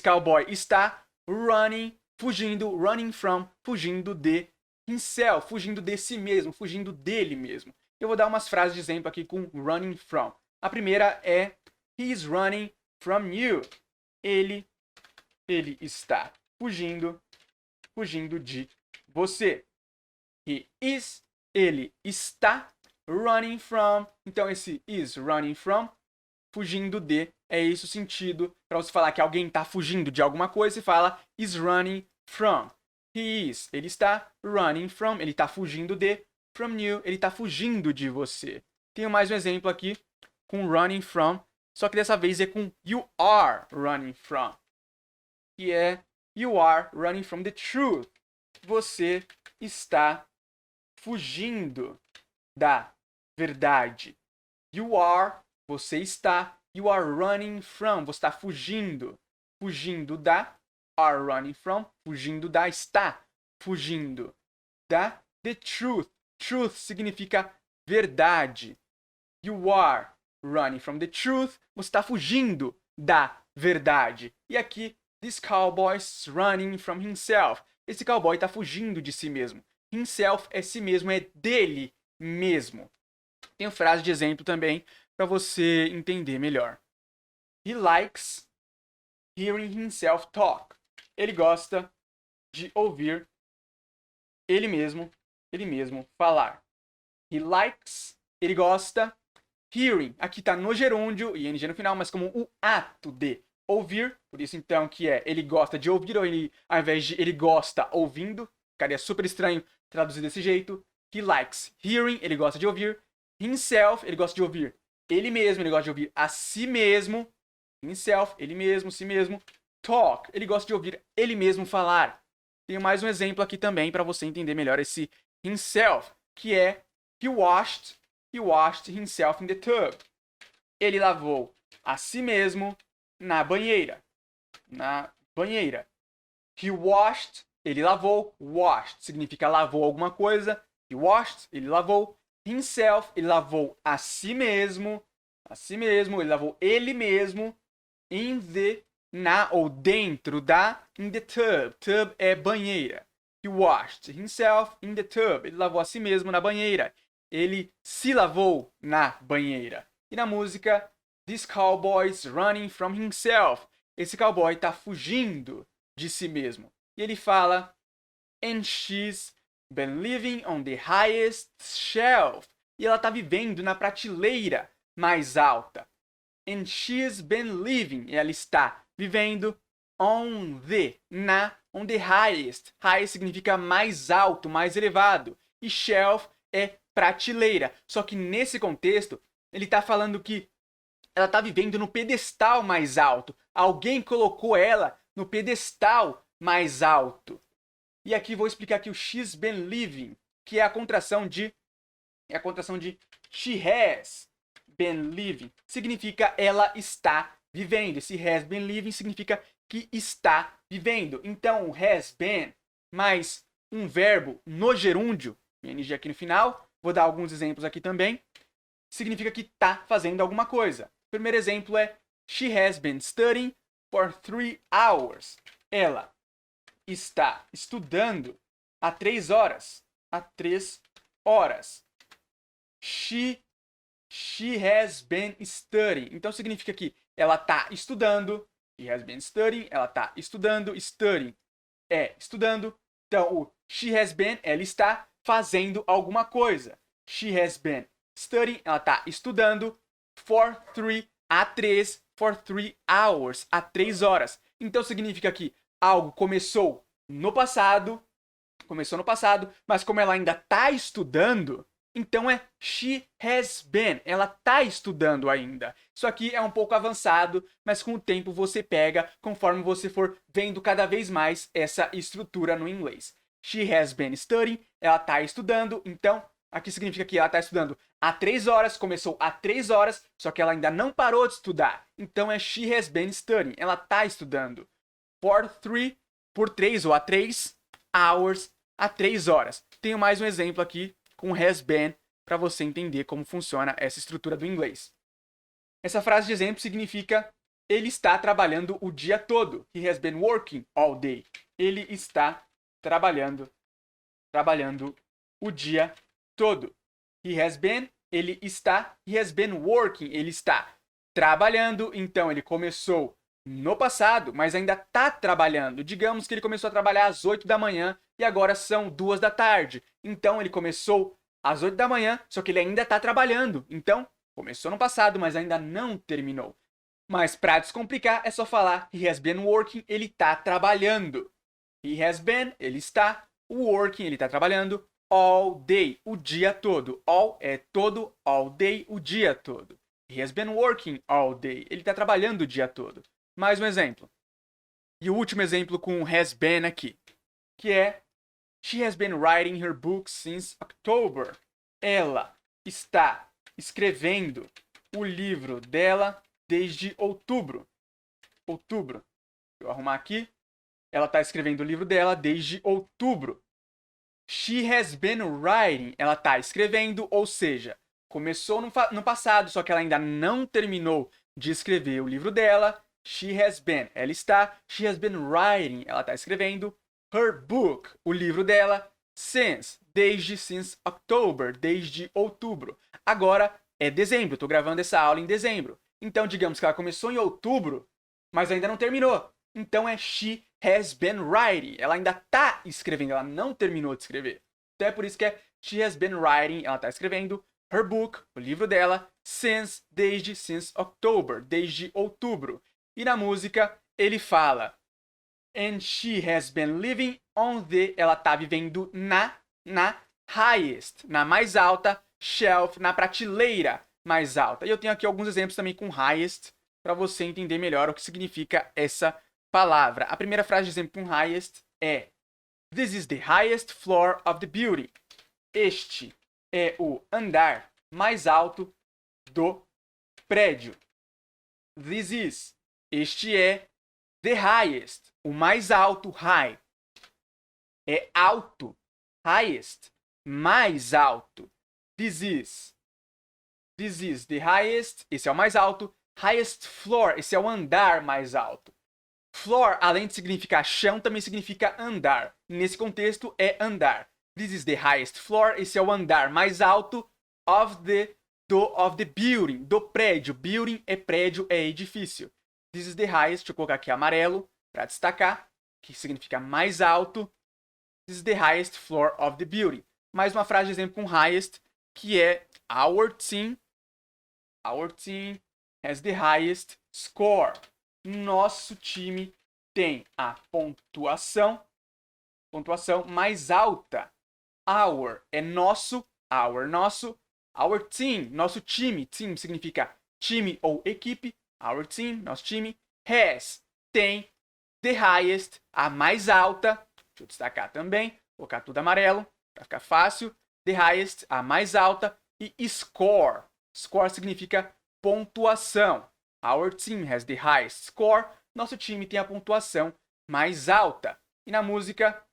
cowboy está running, fugindo, running from, fugindo de himself, fugindo de si mesmo, fugindo dele mesmo. Eu vou dar umas frases de exemplo aqui com running from. A primeira é he is running from you. Ele está fugindo de você. Ele está running from. Então esse is running from, fugindo de, é esse o sentido. Para você falar que alguém está fugindo de alguma coisa, você fala is running from. Ele está running from, ele está fugindo de, from you, ele está fugindo de você. Tenho mais um exemplo aqui com running from, só que dessa vez é com you are running from. Que é you are running from the truth. Você está fugindo da verdade. You are, você está. You are running from, você está fugindo. Fugindo da. are running from, fugindo da, está fugindo da. The truth, truth significa verdade. You are running from the truth, você está fugindo da verdade. E aqui, this cowboy's running from himself. Esse cowboy está fugindo de si mesmo. Himself é si mesmo, é dele mesmo. Tenho frase de exemplo também para você entender melhor. He likes hearing himself talk. Ele gosta de ouvir ele mesmo falar. He likes, ele gosta. Hearing, aqui está no gerúndio, ing no final, mas como o ato de ouvir. Por isso, então, que é ele gosta de ouvir, ou ele, ao invés de ele gosta ouvindo. Ficaria super estranho traduzir desse jeito. He likes hearing, ele gosta de ouvir. Himself, ele gosta de ouvir ele mesmo, ele gosta de ouvir a si mesmo. Himself, ele mesmo, si mesmo. Talk, ele gosta de ouvir ele mesmo falar. Tenho mais um exemplo aqui também para você entender melhor esse himself, que é he washed himself in the tub. Ele lavou a si mesmo na banheira. Na banheira. He washed, ele lavou. Washed significa lavou alguma coisa. He washed, ele lavou. Himself, ele lavou a si mesmo. A si mesmo, ele lavou ele mesmo. In the, na ou dentro da. In the tub. Tub é banheira. He washed himself in the tub. Ele lavou a si mesmo na banheira. Ele se lavou na banheira. E na música, this cowboy's running from himself. Esse cowboy está fugindo de si mesmo. E ele fala, and she's been living on the highest shelf. E ela está vivendo na prateleira mais alta. And she's been living. Ela está vivendo on the highest. Highest significa mais alto, mais elevado. E shelf é prateleira. Só que nesse contexto, ele está falando que ela está vivendo no pedestal mais alto. Alguém colocou ela no pedestal mais alto. E aqui vou explicar que o she's been living, que é a contração de she has been living, significa ela está vivendo. Esse has been living significa que está vivendo. Então, o has been mais um verbo no gerúndio, ing aqui no final, vou dar alguns exemplos aqui também, significa que está fazendo alguma coisa. O primeiro exemplo é she has been studying for 3 hours. Ela está estudando há 3 horas. Há 3 horas. She has been studying. Então significa que ela está estudando. She has been studying. Ela está estudando. Studying é estudando. Então o she has been, ela está fazendo alguma coisa. She has been studying. Ela está estudando for 3 hours. Há 3 horas. Então significa que algo começou no passado, mas como ela ainda está estudando, então é she has been. Ela está estudando ainda. Isso aqui é um pouco avançado, mas com o tempo você pega conforme você for vendo cada vez mais essa estrutura no inglês. She has been studying. Ela está estudando. Então, aqui significa que ela está estudando há 3 horas. Começou há 3 horas, só que ela ainda não parou de estudar. Então é she has been studying. Ela está estudando. Por 3 ou há 3 hours, há 3 horas. Tenho mais um exemplo aqui com has been para você entender como funciona essa estrutura do inglês. Essa frase de exemplo significa ele está trabalhando o dia todo. He has been working all day. Ele está trabalhando o dia todo. He has been, ele está. He has been working, ele está trabalhando. Então ele começou no passado, mas ainda está trabalhando. Digamos que ele começou a trabalhar às 8 da manhã e agora são 2 da tarde. Então ele começou às 8 da manhã, só que ele ainda está trabalhando. Então, começou no passado, mas ainda não terminou. Mas para descomplicar, é só falar he has been working, ele está trabalhando. He has been, ele está working, ele está trabalhando all day, o dia todo. All é todo, all day, o dia todo. He has been working all day, ele está trabalhando o dia todo. Mais um exemplo. E o último exemplo com has been aqui, que é she has been writing her book since October. Ela está escrevendo o livro dela desde outubro. Outubro. Deixa eu arrumar aqui. ela está escrevendo o livro dela desde outubro. She has been writing. Ela está escrevendo, ou seja, começou no passado, só que ela ainda não terminou de escrever o livro dela. She has been. Ela está. She has been writing. Ela está escrevendo her book, o livro dela, since October, desde outubro. Agora é dezembro, estou gravando essa aula em dezembro. Então, digamos que ela começou em outubro, mas ainda não terminou. Então é she has been writing. Ela ainda está escrevendo, ela não terminou de escrever. Então é por isso que é she has been writing, ela está escrevendo her book, o livro dela, since October, desde outubro. E na música ele fala and she has been living on the, ela está vivendo na highest, na mais alta, shelf, na prateleira mais alta. E eu tenho aqui alguns exemplos também com highest, para você entender melhor o que significa essa palavra. A primeira frase de exemplo com highest é this is the highest floor of the building. Este é o andar mais alto do prédio. This is, este é the highest, o mais alto, high. É alto, highest, mais alto. This is the highest, esse é o mais alto. Highest floor, esse é o andar mais alto. Floor, além de significar chão, também significa andar. Nesse contexto, é andar. This is the highest floor, esse é o andar mais alto of the building, do prédio. Building é prédio, é edifício. This is the highest, deixa eu colocar aqui amarelo para destacar, que significa mais alto. This is the highest floor of the building. Mais uma frase de exemplo com highest, que é our team has the highest score. Nosso time tem a pontuação mais alta. Our é nosso, our team, nosso time. Team significa time ou equipe. Our team, nosso time, has, tem, the highest, a mais alta. Deixa eu destacar também, colocar tudo amarelo, para ficar fácil. The highest, a mais alta. E score. Score significa pontuação. Our team has the highest score. Nosso time tem a pontuação mais alta. E na música,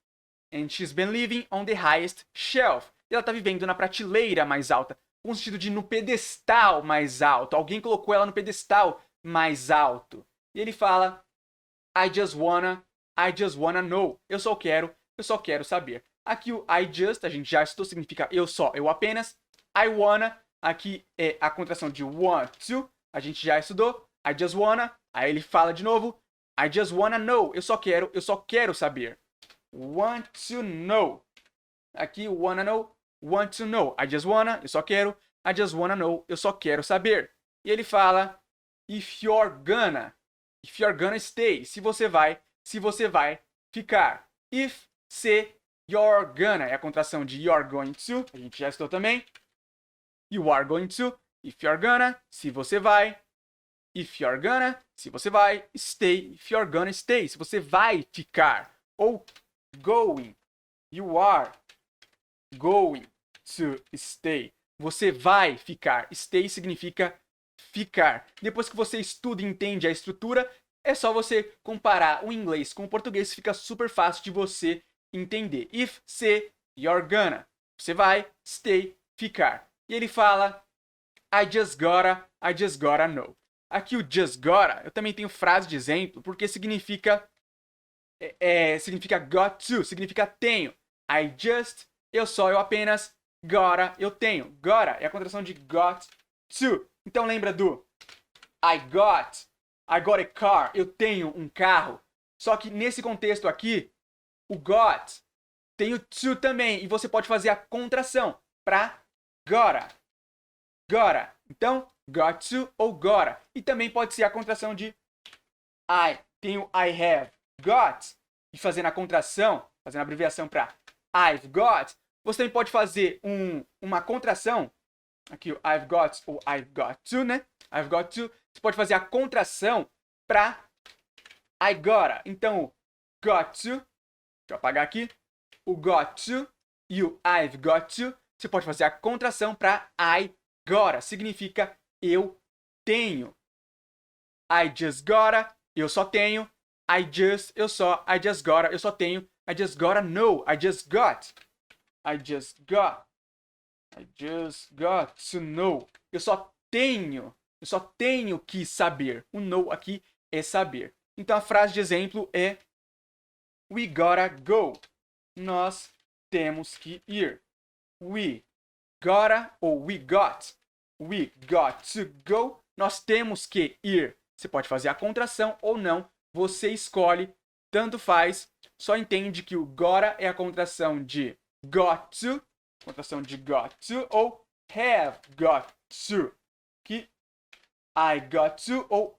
and she's been living on the highest shelf. E ela está vivendo na prateleira mais alta. Com o sentido de no pedestal mais alto. Alguém colocou ela no pedestal mais alto. E ele fala, I just wanna know. Eu só quero saber. Aqui o I just, a gente já estudou, significa eu só, eu apenas. I wanna, aqui é a contração de want to. A gente já estudou. I just wanna. Aí ele fala de novo. I just wanna know. Eu só quero saber. Want to know. Aqui wanna know. Want to know. I just wanna. Eu só quero. I just wanna know. Eu só quero saber. E ele fala if you're gonna stay. Se você vai ficar. If, se, you're gonna. É a contração de you're going to. A gente já estudou também. You are going to. If you're gonna, se você vai. If you're gonna, se você vai. Stay, if you're gonna stay. Se você vai ficar. Ou going. You are going to stay. Você vai ficar. Stay significa ficar. Depois que você estuda e entende a estrutura, é só você comparar o inglês com o português. Fica super fácil de você entender. If, se, you're gonna. Você vai, stay, ficar. E ele fala I just gotta know. Aqui o just gotta, eu também tenho frase de exemplo, porque significa significa got to, significa tenho. I just, eu apenas, gotta, eu tenho. Gotta é a contração de got to. Então lembra do I got a car, eu tenho um carro. Só que nesse contexto aqui, o got tem o to também, e você pode fazer a contração para gotta. Então, got to ou gotta. E também pode ser a contração de I. Tem o I have got. E fazendo a contração, fazendo a abreviação para I've got. Você também pode fazer uma contração. Aqui o I've got ou I've got to, né? I've got to. Você pode fazer a contração para I gotta. Então, o got to. Deixa eu apagar aqui. O got to e o I've got to. Você pode fazer a contração para I gotta. Significa eu tenho. I just gotta. Eu só tenho. eu só, I just gotta, eu só tenho, I just gotta know, I just got to know. Eu só tenho que saber. O know aqui é saber. Então a frase de exemplo é we gotta go. Nós temos que ir. We gotta ou we got to go. Nós temos que ir. Você pode fazer a contração ou não. Você escolhe. Tanto faz. Só entende que o gotta é a contração de got to. Contração de got to ou have got to. Que I got to ou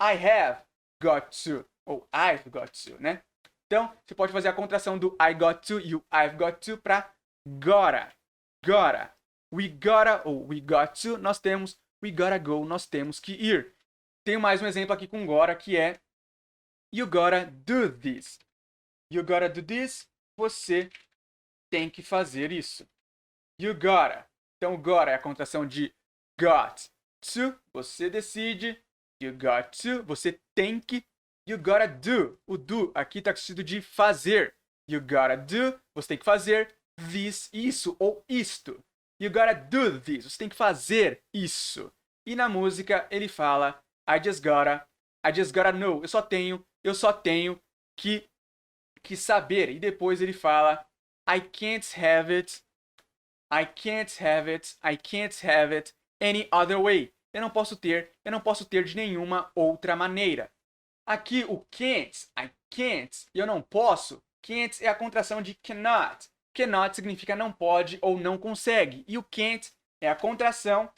I have got to. Ou I've got to, né? Então, você pode fazer a contração do I got to e o I've got to para gotta. Gotta. We gotta ou we got to, nós temos. We gotta go, nós temos que ir. Tenho mais um exemplo aqui com gotta, que é you gotta do this. You gotta do this, você tem que fazer isso. You gotta. Então, gotta é a contração de got to, você decide. You got to, você tem que. You gotta do. O do aqui está com o sentido de fazer. You gotta do, você tem que fazer this, isso ou isto. You gotta do this, você tem que fazer isso. E na música ele fala I just gotta know. Eu só tenho que saber. E depois ele fala I can't have it any other way. Eu não posso ter de nenhuma outra maneira. Aqui o can't, I can't, eu não posso. Can't é a contração de cannot. Cannot significa não pode ou não consegue. E o can't é a contração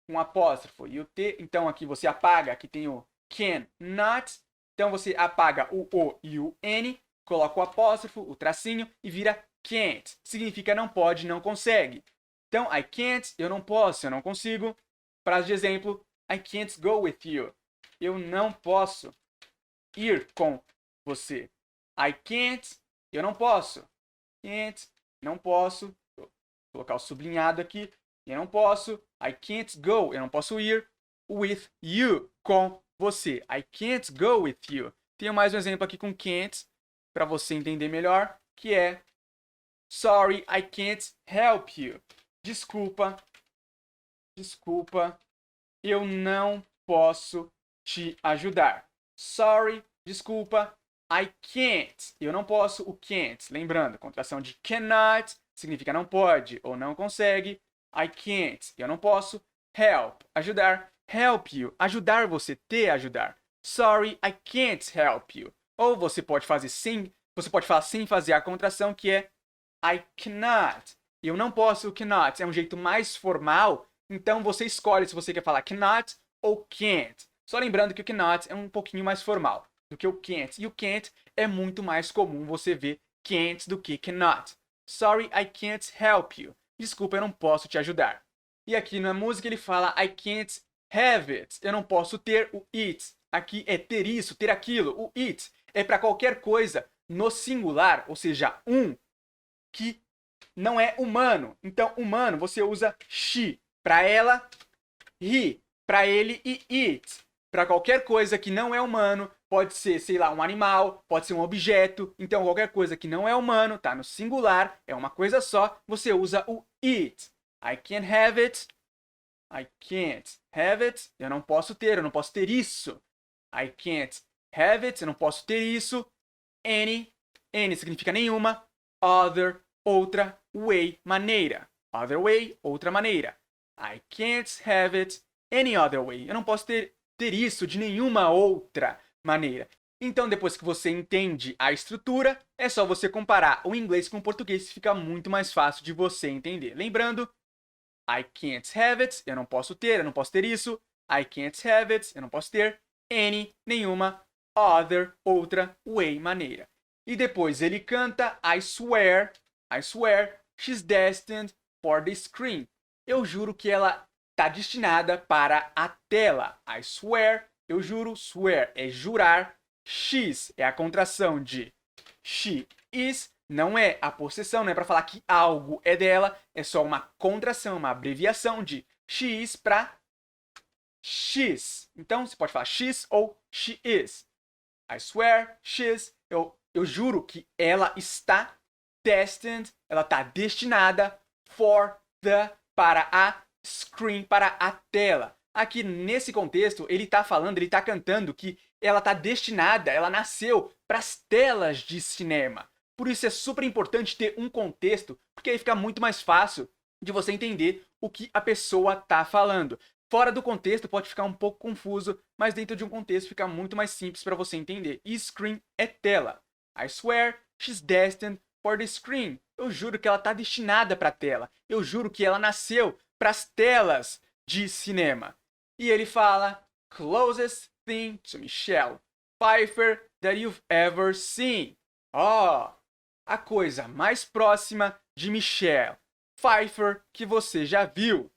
com apóstrofo e o T. Então aqui você apaga, aqui tem o cannot. Então você apaga o O e o N, coloca o apóstrofo, o tracinho e vira can't. Significa não pode, não consegue. Então I can't, eu não posso, eu não consigo. Frase de exemplo, I can't go with you. Eu não posso ir com você. I can't, eu não posso. Can't, não posso. Vou colocar o sublinhado aqui. Eu não posso. I can't go, eu não posso ir with you, com você. I can't go with you. Tenho mais um exemplo aqui com can't, para você entender melhor, que é sorry, I can't help you. Desculpa, eu não posso te ajudar. Sorry, desculpa, I can't. Eu não posso, o can't. Lembrando, contração de cannot significa não pode ou não consegue. I can't. Eu não posso. Help, ajudar. Help you, ajudar você, te ajudar. Sorry, I can't help you. Ou você pode falar sem fazer a contração, que é I cannot. Eu não posso, o cannot é um jeito mais formal. Então você escolhe se você quer falar cannot ou can't. Só lembrando que o cannot é um pouquinho mais formal do que o can't. E o can't é muito mais comum você ver can't do que cannot. Sorry, I can't help you. Desculpa, eu não posso te ajudar. E aqui na música ele fala I can't have it. Eu não posso ter o it. Aqui é ter isso, ter aquilo. O it é para qualquer coisa no singular, ou seja, que não é humano. Então, humano, você usa she. Para ela, he. Para ele e it. Para qualquer coisa que não é humano, pode ser, sei lá, um animal, pode ser um objeto. Então, qualquer coisa que não é humano, tá no singular, é uma coisa só, você usa o it. I can't have it. I can't have it. Eu não posso ter isso. I can't have it. Eu não posso ter isso. Any significa nenhuma. Other, outra. Way, maneira. Other way, outra maneira. I can't have it any other way. Eu não posso ter isso de nenhuma outra maneira. Então, depois que você entende a estrutura, é só você comparar o inglês com o português, que fica muito mais fácil de você entender. Lembrando, I can't have it, eu não posso ter isso. I can't have it, eu não posso ter. Any, nenhuma. Other, outra. Way, maneira. E depois ele canta I swear, she's destined for the screen. Eu juro que ela está destinada para a tela. I swear, eu juro, swear é jurar. She's é a contração de she is, não é a possessão, não é para falar que algo é dela, é só uma contração, uma abreviação de she is para she's. Então, você pode falar she's ou she is. I swear she's. Eu juro que ela está destined, ela está destinada para a screen, para a tela. Aqui nesse contexto, ele está cantando que ela está destinada, ela nasceu para as telas de cinema. Por isso é super importante ter um contexto, porque aí fica muito mais fácil de você entender o que a pessoa está falando. Fora do contexto pode ficar um pouco confuso, mas dentro de um contexto fica muito mais simples para você entender. E screen é tela. I swear she's destined for the screen. Eu juro que ela está destinada para a tela. Eu juro que ela nasceu para as telas de cinema. E ele fala, closest thing to Michelle Pfeiffer that you've ever seen. A coisa mais próxima de Michelle Pfeiffer que você já viu.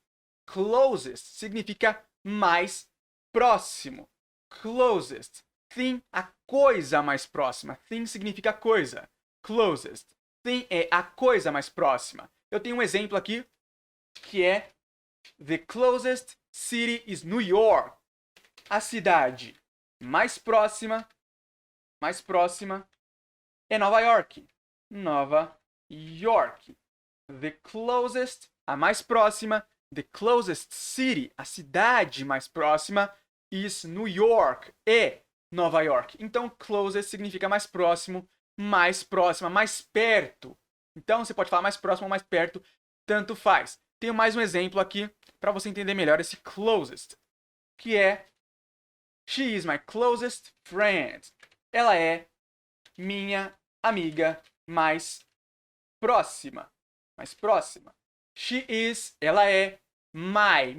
Closest significa mais próximo. Closest thing, a coisa mais próxima. Thing significa coisa. Closest thing é a coisa mais próxima. Eu tenho um exemplo aqui que é the closest city is New York. A cidade mais próxima é Nova York. Nova York. The closest, a mais próxima, the closest city, a cidade mais próxima is New York, é Nova York. Então, closest significa mais próximo, mais próxima, mais perto. Então, você pode falar mais próximo ou mais perto, tanto faz. Tenho mais um exemplo aqui para você entender melhor esse closest, que é she is my closest friend. Ela é minha amiga mais próxima. She is, ela é my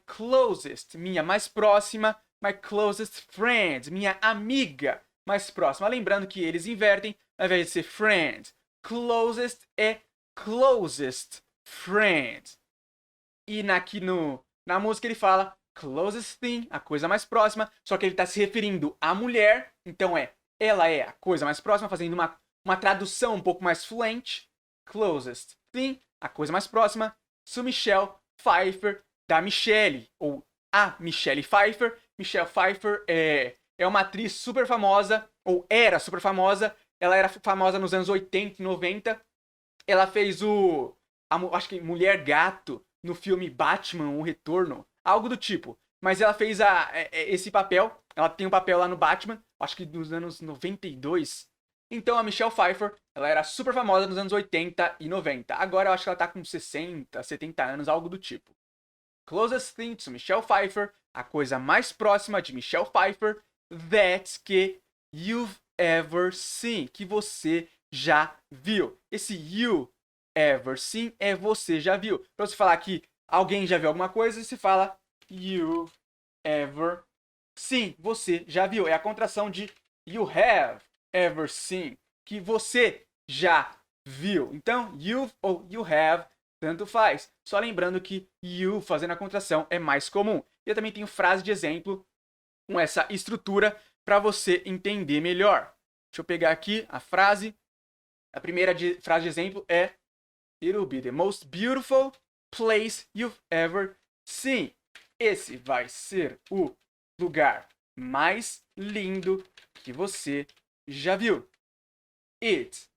closest, minha mais próxima, my closest friend, minha amiga mais próxima. Lembrando que eles invertem, ao invés de ser friend, closest é closest friend. E aqui na música ele fala closest thing, a coisa mais próxima, só que ele está se referindo à mulher, então ela é a coisa mais próxima, fazendo uma tradução um pouco mais fluente. Closest thing, a coisa mais próxima, to Michelle Pfeiffer, da Michelle, ou a Michelle Pfeiffer. Michelle Pfeiffer é uma atriz super famosa, ou era super famosa, ela era famosa nos anos 80 e 90. Ela fez acho que Mulher Gato no filme Batman, O Retorno, algo do tipo. Mas ela fez esse papel, ela tem um papel lá no Batman, acho que dos anos 92. Então a Michelle Pfeiffer, ela era super famosa nos anos 80 e 90. Agora eu acho que ela tá com 60, 70 anos, algo do tipo. Closest thing to Michelle Pfeiffer, a coisa mais próxima de Michelle Pfeiffer, that you've ever seen, que você já viu. Esse you ever seen é você já viu. Pra você falar que alguém já viu alguma coisa, se fala you ever seen, você já viu. É a contração de you have ever seen, que você já viu. Então, you've ou you have, tanto faz. Só lembrando que you fazendo a contração é mais comum. E eu também tenho frase de exemplo com essa estrutura para você entender melhor. Deixa eu pegar aqui a frase. A primeira frase de exemplo é it'll be the most beautiful place you've ever seen. Esse vai ser o lugar mais lindo que você já viu. It.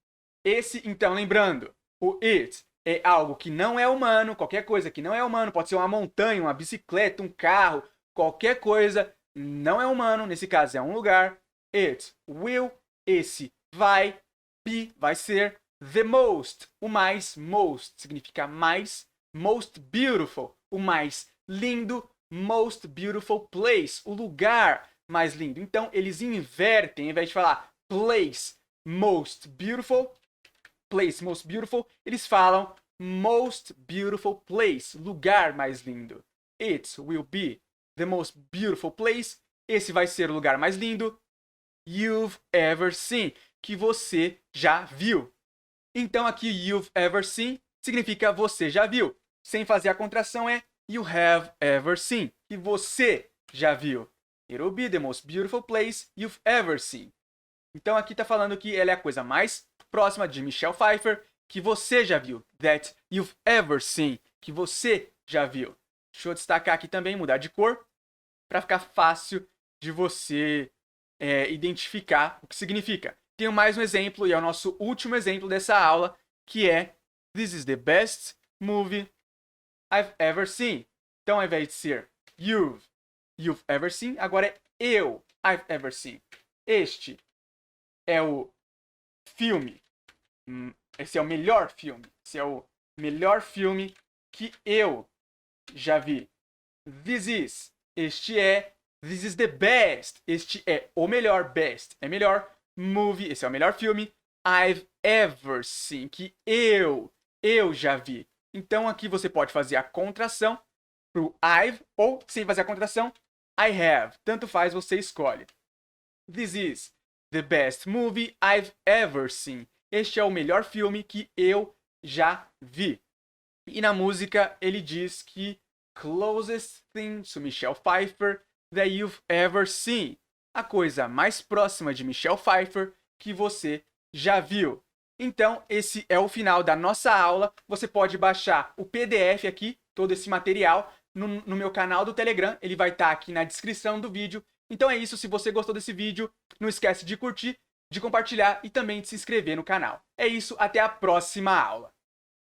Esse, então, lembrando, o it é algo que não é humano, qualquer coisa que não é humano, pode ser uma montanha, uma bicicleta, um carro, qualquer coisa não é humano, nesse caso é um lugar. It will, esse vai, be, vai ser, the most, o mais, most significa mais, most beautiful, o mais lindo, most beautiful place, o lugar mais lindo. Então, eles invertem, ao invés de falar place most beautiful, eles falam most beautiful place, lugar mais lindo. It will be the most beautiful place, esse vai ser o lugar mais lindo you've ever seen, que você já viu. Então, aqui, you've ever seen significa você já viu. Sem fazer a contração é you have ever seen, que você já viu. It'll be the most beautiful place you've ever seen. Então, aqui está falando que ela é a coisa mais próxima de Michelle Pfeiffer que você já viu. That you've ever seen, que você já viu. Deixa eu destacar aqui também, mudar de cor, para ficar fácil de você identificar o que significa. Tenho mais um exemplo, e é o nosso último exemplo dessa aula, que é This is the best movie I've ever seen. Então, ao invés de ser you've ever seen, agora é I've ever seen. Este é o filme. Esse é o melhor filme. Esse é o melhor filme que eu já vi. This is the best. Este é o melhor, best. É melhor movie. Esse é o melhor filme I've ever seen. Que eu já vi. Então aqui você pode fazer a contração pro I've ou sem fazer a contração I have. Tanto faz, você escolhe. This is the best movie I've ever seen. Este é o melhor filme que eu já vi. E na música ele diz que closest thing to Michelle Pfeiffer that you've ever seen. A coisa mais próxima de Michelle Pfeiffer que você já viu. Então, esse é o final da nossa aula. Você pode baixar o PDF aqui, todo esse material, no meu canal do Telegram. Ele vai estar aqui na descrição do vídeo. Então é isso. Se você gostou desse vídeo, não esquece de curtir, de compartilhar e também de se inscrever no canal. É isso. Até a próxima aula.